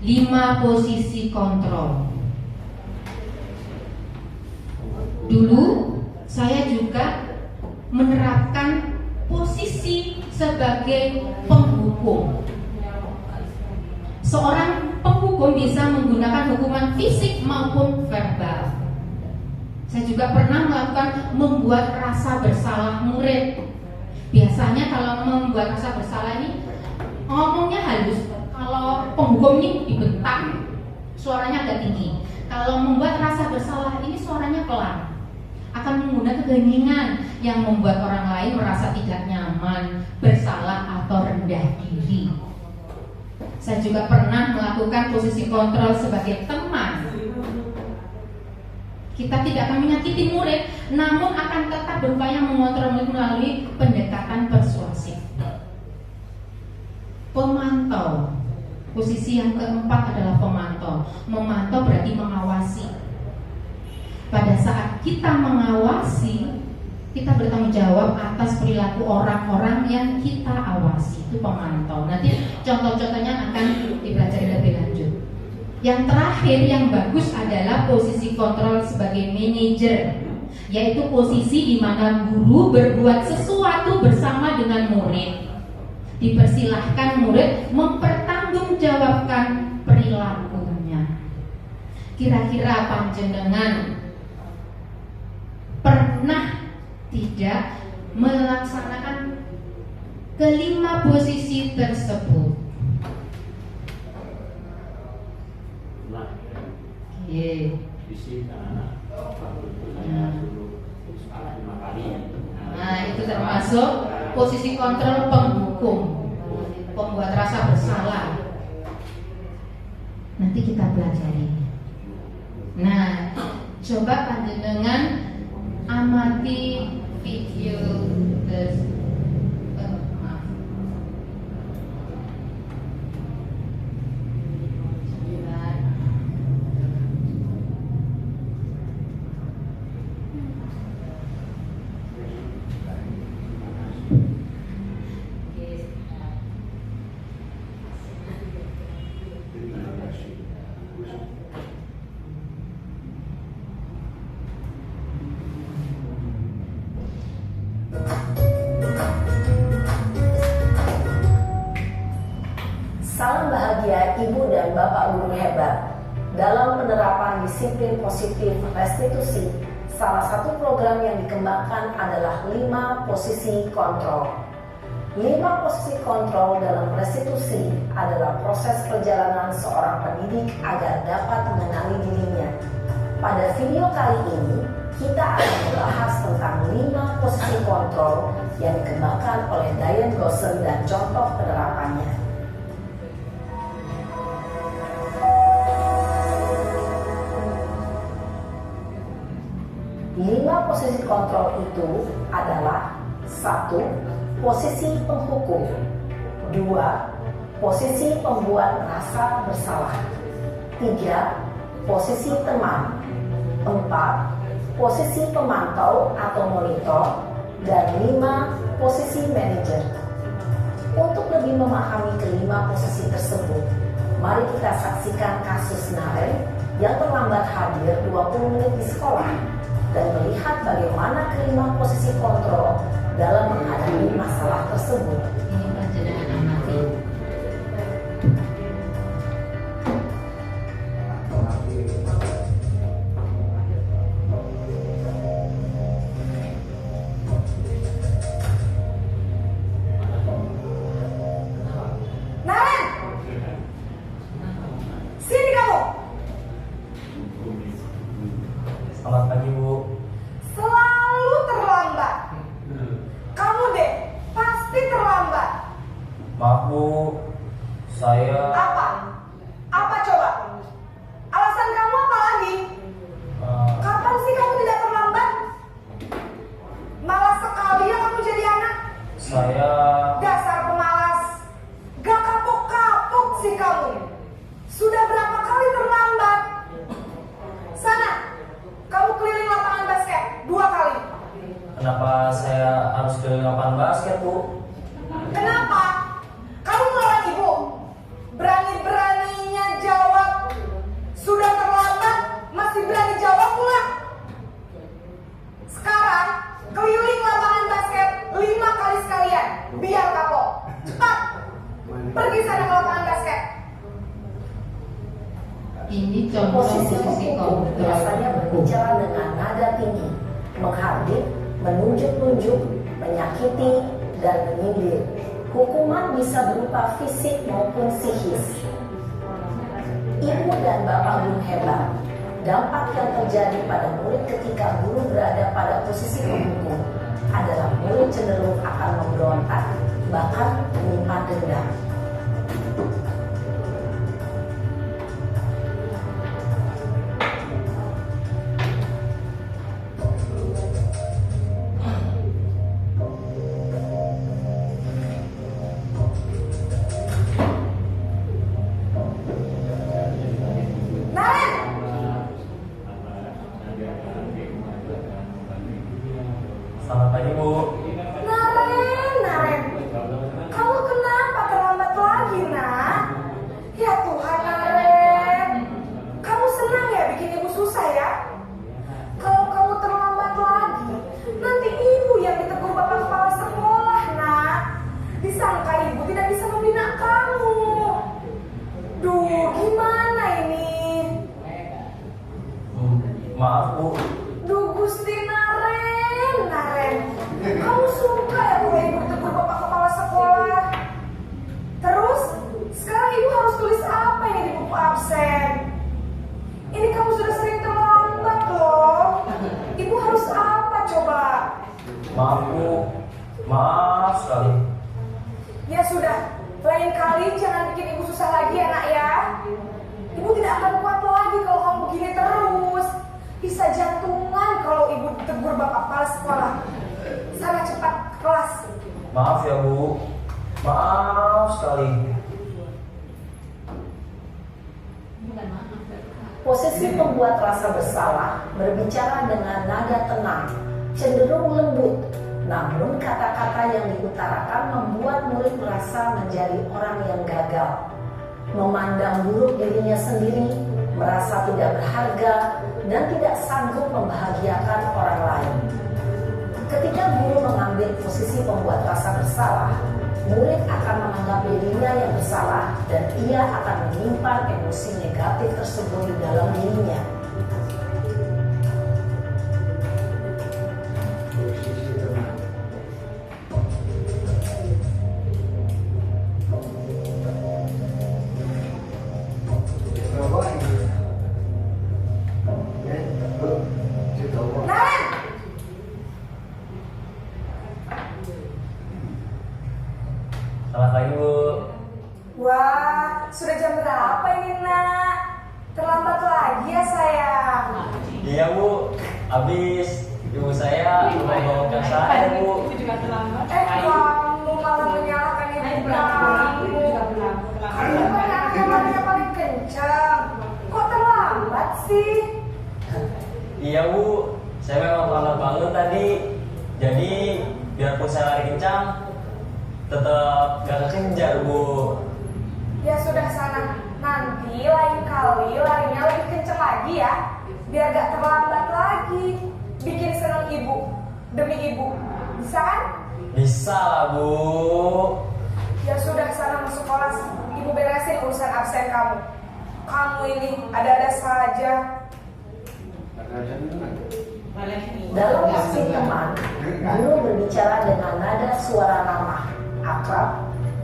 Speaker 1: 5 posisi kontrol. Dulu saya juga menerapkan posisi sebagai penghukum. Seorang penghukum bisa menggunakan hukuman fisik maupun verbal. Saya juga pernah melakukan membuat rasa bersalah murid. Biasanya kalau membuat rasa bersalah ini ngomongnya halus. Kalau penghukum ini dibentak, suaranya agak tinggi. Kalau membuat rasa bersalah ini suaranya pelan. Akan menggunakan keheningan yang membuat orang lain merasa tidak nyaman, bersalah atau rendah diri. Saya juga pernah melakukan posisi kontrol sebagai teman. Kita tidak akan menyakiti murid, namun akan tetap berupaya mengontrol murid melalui pendekatan persuasif. Pemantau. Posisi yang keempat adalah pemantau. Memantau berarti mengawasi. Pada saat kita mengawasi, kita bertanggung jawab atas perilaku orang-orang yang kita awasi. Itu pemantau. Nanti contoh-contohnya akan dipelajari lebih lanjut. Yang terakhir yang bagus adalah posisi kontrol sebagai manajer, yaitu posisi di mana guru berbuat sesuatu bersama dengan murid. Dipersilahkan murid mempertanggungjawabkan perilakunya. Kira-kira panjenengan pernah tidak melaksanakan kelima posisi tersebut?
Speaker 3: Nah, visi anak
Speaker 1: Nah, itu termasuk posisi kontrol penghukum, pembuat rasa bersalah. Nanti kita pelajari. Nah, coba panjenengan amati video
Speaker 4: Salam bahagia Ibu dan Bapak guru hebat. Dalam penerapan disiplin positif restitusi, salah satu program yang dikembangkan adalah 5 posisi kontrol. 5 posisi kontrol dalam restitusi adalah proses perjalanan seorang pendidik agar dapat mengenali dirinya. Pada video kali ini, kita akan membahas tentang 5 posisi kontrol yang dikembangkan oleh Diane Goshen dan contoh penerapannya. 5 posisi kontrol itu adalah 1. Posisi penghukum, 2. posisi pembuat merasa bersalah. 3. Posisi teman. 4. Posisi pemantau atau monitor. Dan 5. Posisi manajer. Untuk lebih memahami kelima posisi tersebut, mari kita saksikan kasus Naren yang terlambat hadir 20 menit di sekolah dan melihat bagaimana kelima posisi kontrol dalam menghadapi masalah tersebut.
Speaker 1: Ini panjenengan amati.
Speaker 5: Naren, sini kamu.
Speaker 6: Selamat pagi, Bu.
Speaker 5: Selalu terlambat. Kamu deh, pasti terlambat.
Speaker 6: Maaf, Bu. Saya
Speaker 5: Apa? Apa coba? Alasan kamu apa lagi? Kapan sih kamu tidak terlambat? Malas sekali ya kamu jadi anak.
Speaker 6: saya
Speaker 5: Dasar pemalas. Gak kapok-kapok sih kamu. Sudah berapa kali terlambat? Sana, kamu keliling lapangan basket 2 kali.
Speaker 6: kenapa saya harus keliling lapangan basket, Bu?
Speaker 5: Kenapa? Kamu melawan ibu. Berani-beraninya jawab. Sudah terlambat, masih berani jawab pula. Sekarang, keliling lapangan basket 5 kali sekalian. Biar kapok. Cepat. Pergi sana ke lapangan basket.
Speaker 1: Ini contoh
Speaker 4: Posisi
Speaker 1: posisi
Speaker 4: hukum
Speaker 1: kontrol.
Speaker 4: biasanya berbicara dengan nada tinggi, menghardik, menunjuk-nunjuk, menyakiti, dan menyindir. Hukuman bisa berupa fisik maupun psikis. Ibu dan bapak guru hebat. Dampak yang terjadi pada murid ketika guru berada pada posisi penghukum adalah murid cenderung akan memberontak, bahkan menyimpan dendam.
Speaker 5: Naren,
Speaker 6: Selamat pagi, Bu.
Speaker 5: Naren. Kamu kenapa terlambat lagi, nak? Ya Tuhan, Naren. Kamu senang ya bikin ibu susah ya? Kalau kamu terlambat lagi, nanti ibu yang ditegur bapak kepala sekolah, nak. Disangka ibu tidak bisa membina kamu. Duh, gimana ini?
Speaker 6: Maaf, Bu.
Speaker 5: Duh, Gusti Naren. Kamu suka ya kalau ibu ditegur bapak kepala sekolah? Terus, sekarang ibu harus tulis apa ini di buku absen? Ini kamu sudah sering terlambat loh. Ibu harus apa coba?
Speaker 6: Maaf, Bu. Maaf sekali.
Speaker 5: Ya sudah, lain kali jangan bikin ibu susah lagi ya nak ya. Ibu tidak akan kuat lagi kalau kamu begini terus. Bisa jantungan kalau ibu ditegur bapak kepala sekolah. Sana cepat ke kelas.
Speaker 6: Maaf ya, Bu. Maaf sekali.
Speaker 1: Bukan maaf.
Speaker 4: Posisi pembuat rasa bersalah berbicara dengan nada tenang, cenderung lembut. Namun kata-kata yang diutarakan membuat murid merasa menjadi orang yang gagal, memandang buruk dirinya sendiri, merasa tidak berharga, dan tidak sanggup membahagiakan orang lain. Ketika guru mengambil posisi pembuat rasa bersalah, murid akan menganggap dirinya yang bersalah dan ia akan menyimpan emosi negatif tersebut di dalam dirinya.
Speaker 5: Naren,
Speaker 6: Selamat pagi, Bu.
Speaker 5: wah sudah jam berapa ini nak? Terlambat lagi ya sayang.
Speaker 6: Iya, Bu. Habis ibu saya membawakan saya, Bu.
Speaker 5: Kamu malah menyalahkan ibu kamu. Bukan aku larinya paling kencang. Kok terlambat sih?
Speaker 6: Iya Bu, saya memang terlambat banget tadi. Jadi biarpun saya lari kencang, tetap gak kekejar Bu.
Speaker 5: Ya sudah sana. Nanti lain kali larinya lebih kencang lagi ya. Biar gak terlambat lagi. Bikin seneng ibu. Demi ibu. Bisa kan?
Speaker 6: Bisa lah Bu.
Speaker 5: Ya sudah sana masuk kelas. Ibu beresin urusan absen kamu. Kamu ini ada-ada saja.
Speaker 4: Dalam aksi teman, guru berbicara dengan nada suara ramah, akrab,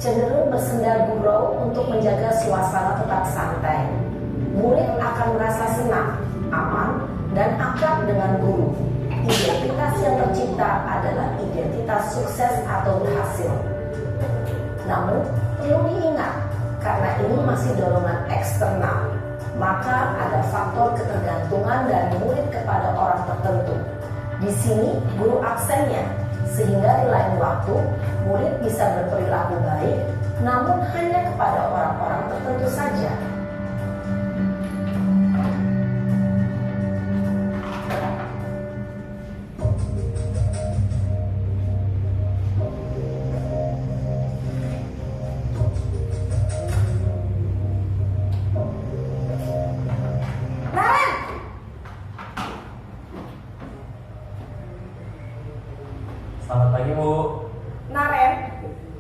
Speaker 4: cenderung bersenda gurau untuk menjaga suasana tetap santai. Murid akan merasa senang, aman, dan akrab dengan guru. Identitas yang tercipta adalah identitas sukses atau berhasil. Namun, perlu diingat, karena ini masih dorongan eksternal, maka ada faktor ketergantungan dari murid kepada orang tertentu. Di sini, guru absennya, sehingga di lain waktu, murid bisa berperilaku baik, namun hanya kepada orang-orang tertentu saja.
Speaker 5: Naren!
Speaker 6: Selamat pagi Bu.
Speaker 5: Naren,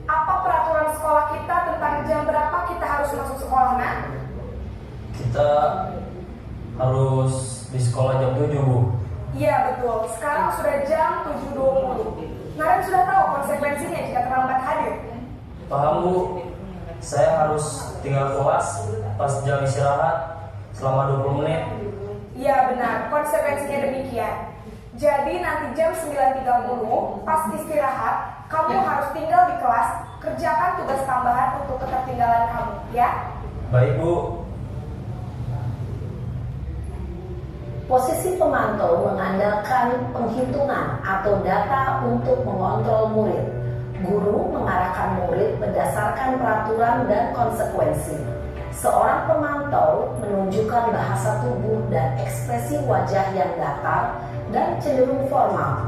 Speaker 5: apa peraturan sekolah kita tentang jam berapa kita harus masuk sekolah, Nak?
Speaker 6: Kita harus di sekolah jam 7 Bu.
Speaker 5: Iya betul, sekarang sudah jam 7.20. Naren sudah tahu konsekuensinya jika terlambat hadir.
Speaker 6: Paham Bu. Saya harus tinggal kelas pas jam istirahat selama 20 menit.
Speaker 5: Iya benar, konsekuensinya demikian. Jadi nanti jam 9.30 pas istirahat, kamu harus tinggal di kelas, kerjakan tugas tambahan untuk ketertinggalan kamu, ya?
Speaker 6: Baik Bu.
Speaker 4: Posisi pemantau mengandalkan penghitungan atau data untuk mengontrol murid. Guru mengarahkan murid berdasarkan peraturan dan konsekuensi. Seorang pemantau menunjukkan bahasa tubuh dan ekspresi wajah yang datar dan cenderung formal.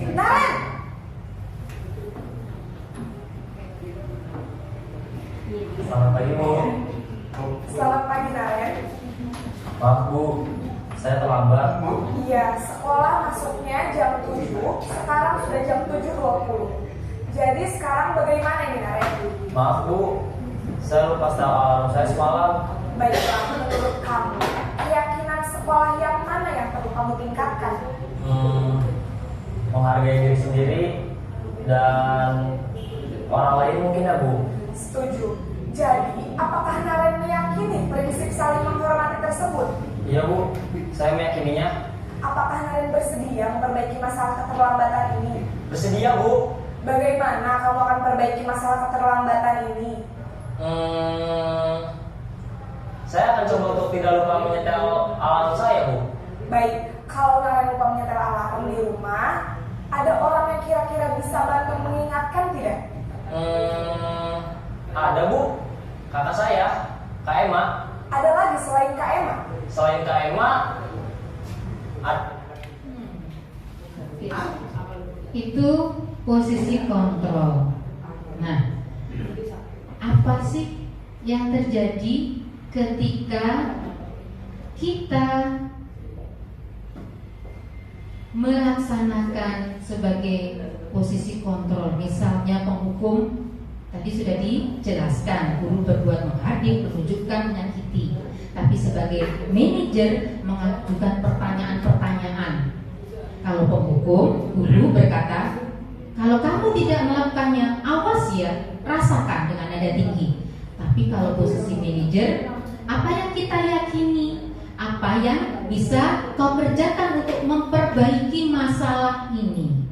Speaker 5: Naren!
Speaker 6: Selamat pagi Bu.
Speaker 5: Selamat pagi Naren.
Speaker 6: Maaf Bu, saya terlambat.
Speaker 5: Iya, sekolah masuknya jam 7, sekarang sudah jam 7.20. Jadi sekarang bagaimana ini Naren?
Speaker 6: Maaf Bu, saya lupa setel alarm saya semalam.
Speaker 5: Baiklah, menurut kamu, keyakinan sekolah yang mana yang perlu kamu tingkatkan?
Speaker 6: Menghargai diri sendiri dan orang lain mungkin ya Bu.
Speaker 5: Setuju. Jadi, apakah Naren meyakini prinsip saling menghormati tersebut?
Speaker 6: Iya Bu, saya meyakininya.
Speaker 5: Apakah Naren bersedia memperbaiki masalah keterlambatan ini?
Speaker 6: Bersedia Bu.
Speaker 5: Bagaimana kamu akan perbaiki masalah keterlambatan ini?
Speaker 6: Saya akan coba untuk tidak lupa menyetel alarm saya Bu.
Speaker 5: Baik, kalau Naren lupa menyetel alarm di rumah, ada orang yang kira-kira bisa bantu mengingatkan tidak?
Speaker 6: Ada Bu, kakak saya, Kak Emma.
Speaker 5: Ada lagi selain Kak Emma?
Speaker 6: Selain Kak Emma,
Speaker 1: Itu posisi kontrol. Nah, apa sih yang terjadi ketika kita melaksanakan sebagai posisi kontrol? Misalnya penghukum, tadi sudah dijelaskan, guru berbuat menghadik, menunjukkan, menyakiti. Tapi sebagai manajer mengajukan pertanyaan-pertanyaan. Kalau penghukum, guru berkata, kalau kamu tidak melakukannya, awas ya, rasakan dengan nada tinggi. Tapi kalau posisi manajer, apa yang kita yakini, apa yang bisa kau kerjakan untuk memperbaiki masalah ini.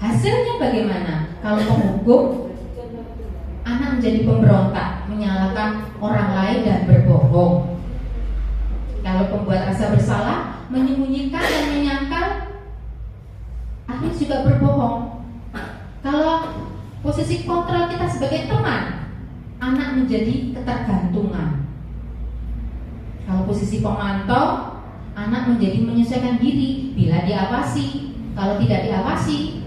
Speaker 1: Hasilnya bagaimana? Kalau penghukum, anak menjadi pemberontak, menyalahkan orang lain dan berbohong. Kalau pembuat rasa bersalah, menyembunyikan dan menyangkal, akhirnya juga berbohong. Kalau posisi kontrol kita sebagai teman, anak menjadi ketergantungan. Kalau posisi pemantau, anak menjadi menyesuaikan diri bila diawasi. Kalau tidak diawasi,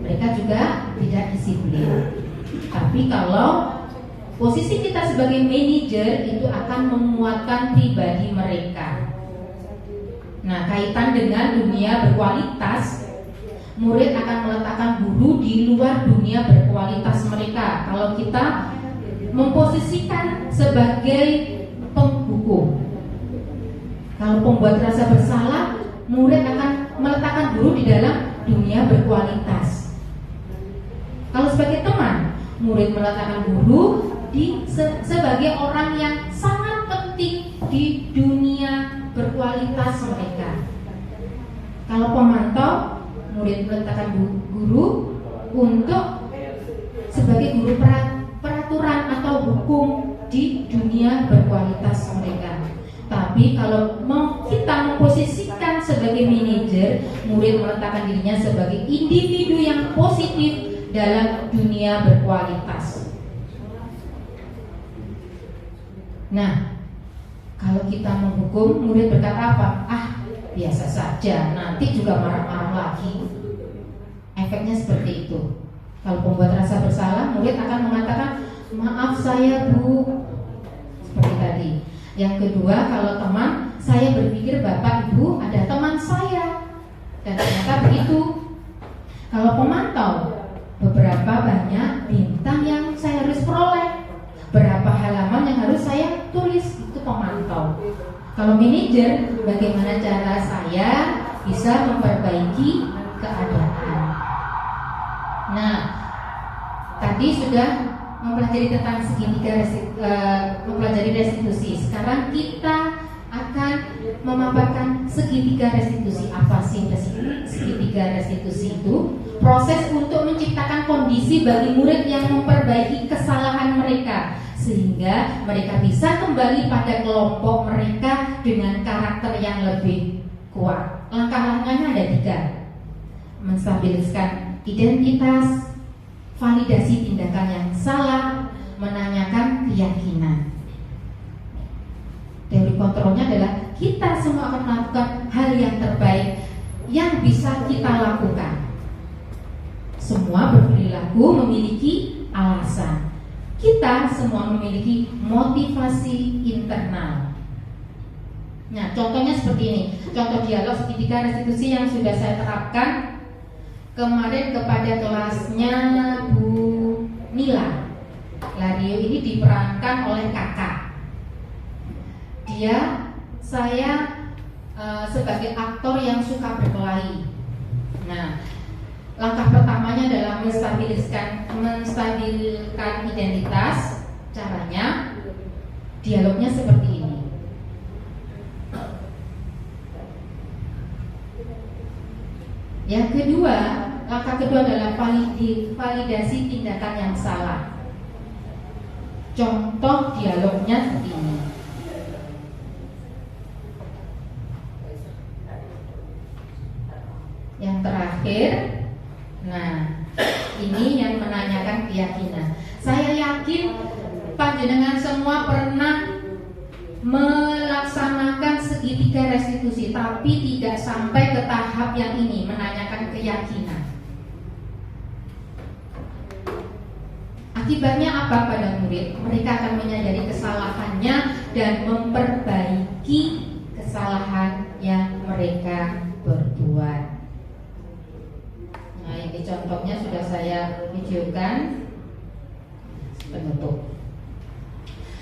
Speaker 1: mereka juga tidak disiplin. Tapi kalau posisi kita sebagai manajer, itu akan menguatkan pribadi mereka. Nah, kaitan dengan dunia berkualitas, murid akan meletakkan guru di luar dunia berkualitas mereka. Kalau kita memposisikan sebagai penghukum, kalau pembuat rasa bersalah, murid akan meletakkan guru di dalam dunia berkualitas. Kalau sebagai teman, murid meletakkan guru sebagai orang yang sangat penting di dunia berkualitas mereka. Kalau pemantau, murid meletakkan guru untuk sebagai guru peraturan atau hukum di dunia berkualitas mereka. Tapi kalau kita memposisikan sebagai manajer, murid meletakkan dirinya sebagai individu yang positif dalam dunia berkualitas. Nah, kalau kita menghukum, murid berkata apa? Biasa saja, nanti juga marah-marah lagi. Efeknya seperti itu. Kalau pembuat rasa bersalah, murid akan mengatakan, maaf saya bu, seperti tadi. Yang kedua, kalau teman, saya berpikir bapak ibu ada teman saya, dan ternyata begitu. Kalau pemantau, beberapa banyak bintang yang saya harus peroleh, berapa halaman yang harus saya tulis, itu pemantau. Kalau manajer, bagaimana cara saya bisa memperbaiki keadaan. Nah, tadi sudah mempelajari tentang segitiga mempelajari restitusi. Sekarang kita akan memaparkan segitiga restitusi. Apa sih segitiga restitusi itu? Proses untuk menciptakan kondisi bagi murid yang memperbaiki kesalahan mereka, sehingga mereka bisa kembali pada kelompok mereka dengan karakter yang lebih kuat. Langkah-langkahnya ada 3. Menstabilkan identitas, validasi tindakan yang salah, menanyakan keyakinan. Teori kontrolnya adalah kita semua akan melakukan hal yang terbaik yang bisa kita lakukan. Semua berperilaku memiliki alasan. Kita semua memiliki motivasi internal. Nah, contohnya seperti ini. Contoh dialog segitiga restitusi yang sudah saya terapkan kemarin kepada kelasnya Bu Mila. Lario ini diperankan oleh kakak. Saya sebagai aktor yang suka berkelahi. Nah, langkah pertamanya adalah menstabilkan identitas. Caranya, dialognya seperti ini. Yang kedua, langkah kedua adalah validasi tindakan yang salah. Contoh dialognya seperti ini. Yang terakhir, nah ini yang menanyakan keyakinan. Saya yakin panjenengan semua pernah melaksanakan segitiga restitusi, tapi tidak sampai ke tahap yang ini, menanyakan keyakinan. Akibatnya apa pada murid? Mereka akan menyadari kesalahannya dan memperbaiki kesalahan yang mereka berbuat. Nah, ini contohnya sudah saya videokan. Penutup.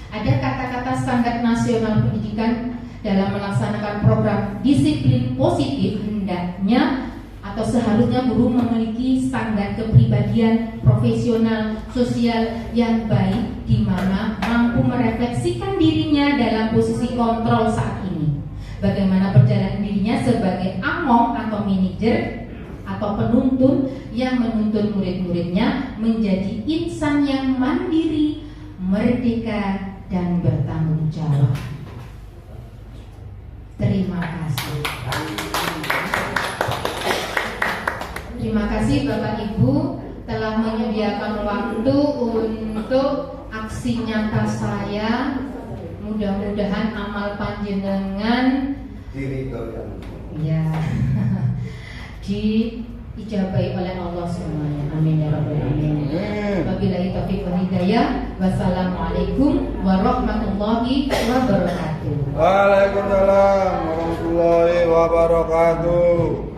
Speaker 1: Ada kata-kata standar nasional pendidikan dalam melaksanakan program disiplin positif. Hendaknya atau seharusnya guru memiliki standar kepribadian profesional sosial yang baik, di mana mampu merefleksikan dirinya dalam posisi kontrol saat ini. Bagaimana perjalanan dirinya sebagai among atau manajer atau penuntun yang menuntun murid-muridnya menjadi insan yang mandiri, merdeka, dan bertanggung jawab. Terima kasih. Terima kasih Bapak Ibu telah menyediakan waktu untuk aksi nyata saya. Mudah-mudahan amal panjenengan ya diijabahi oleh Allah semuanya. Amin ya rabbal alamin. Wabillahi taufiq wal hidayah. Wassalamualaikum warahmatullahi wabarakatuh.
Speaker 7: Waalaikumsalam warahmatullahi wabarakatuh.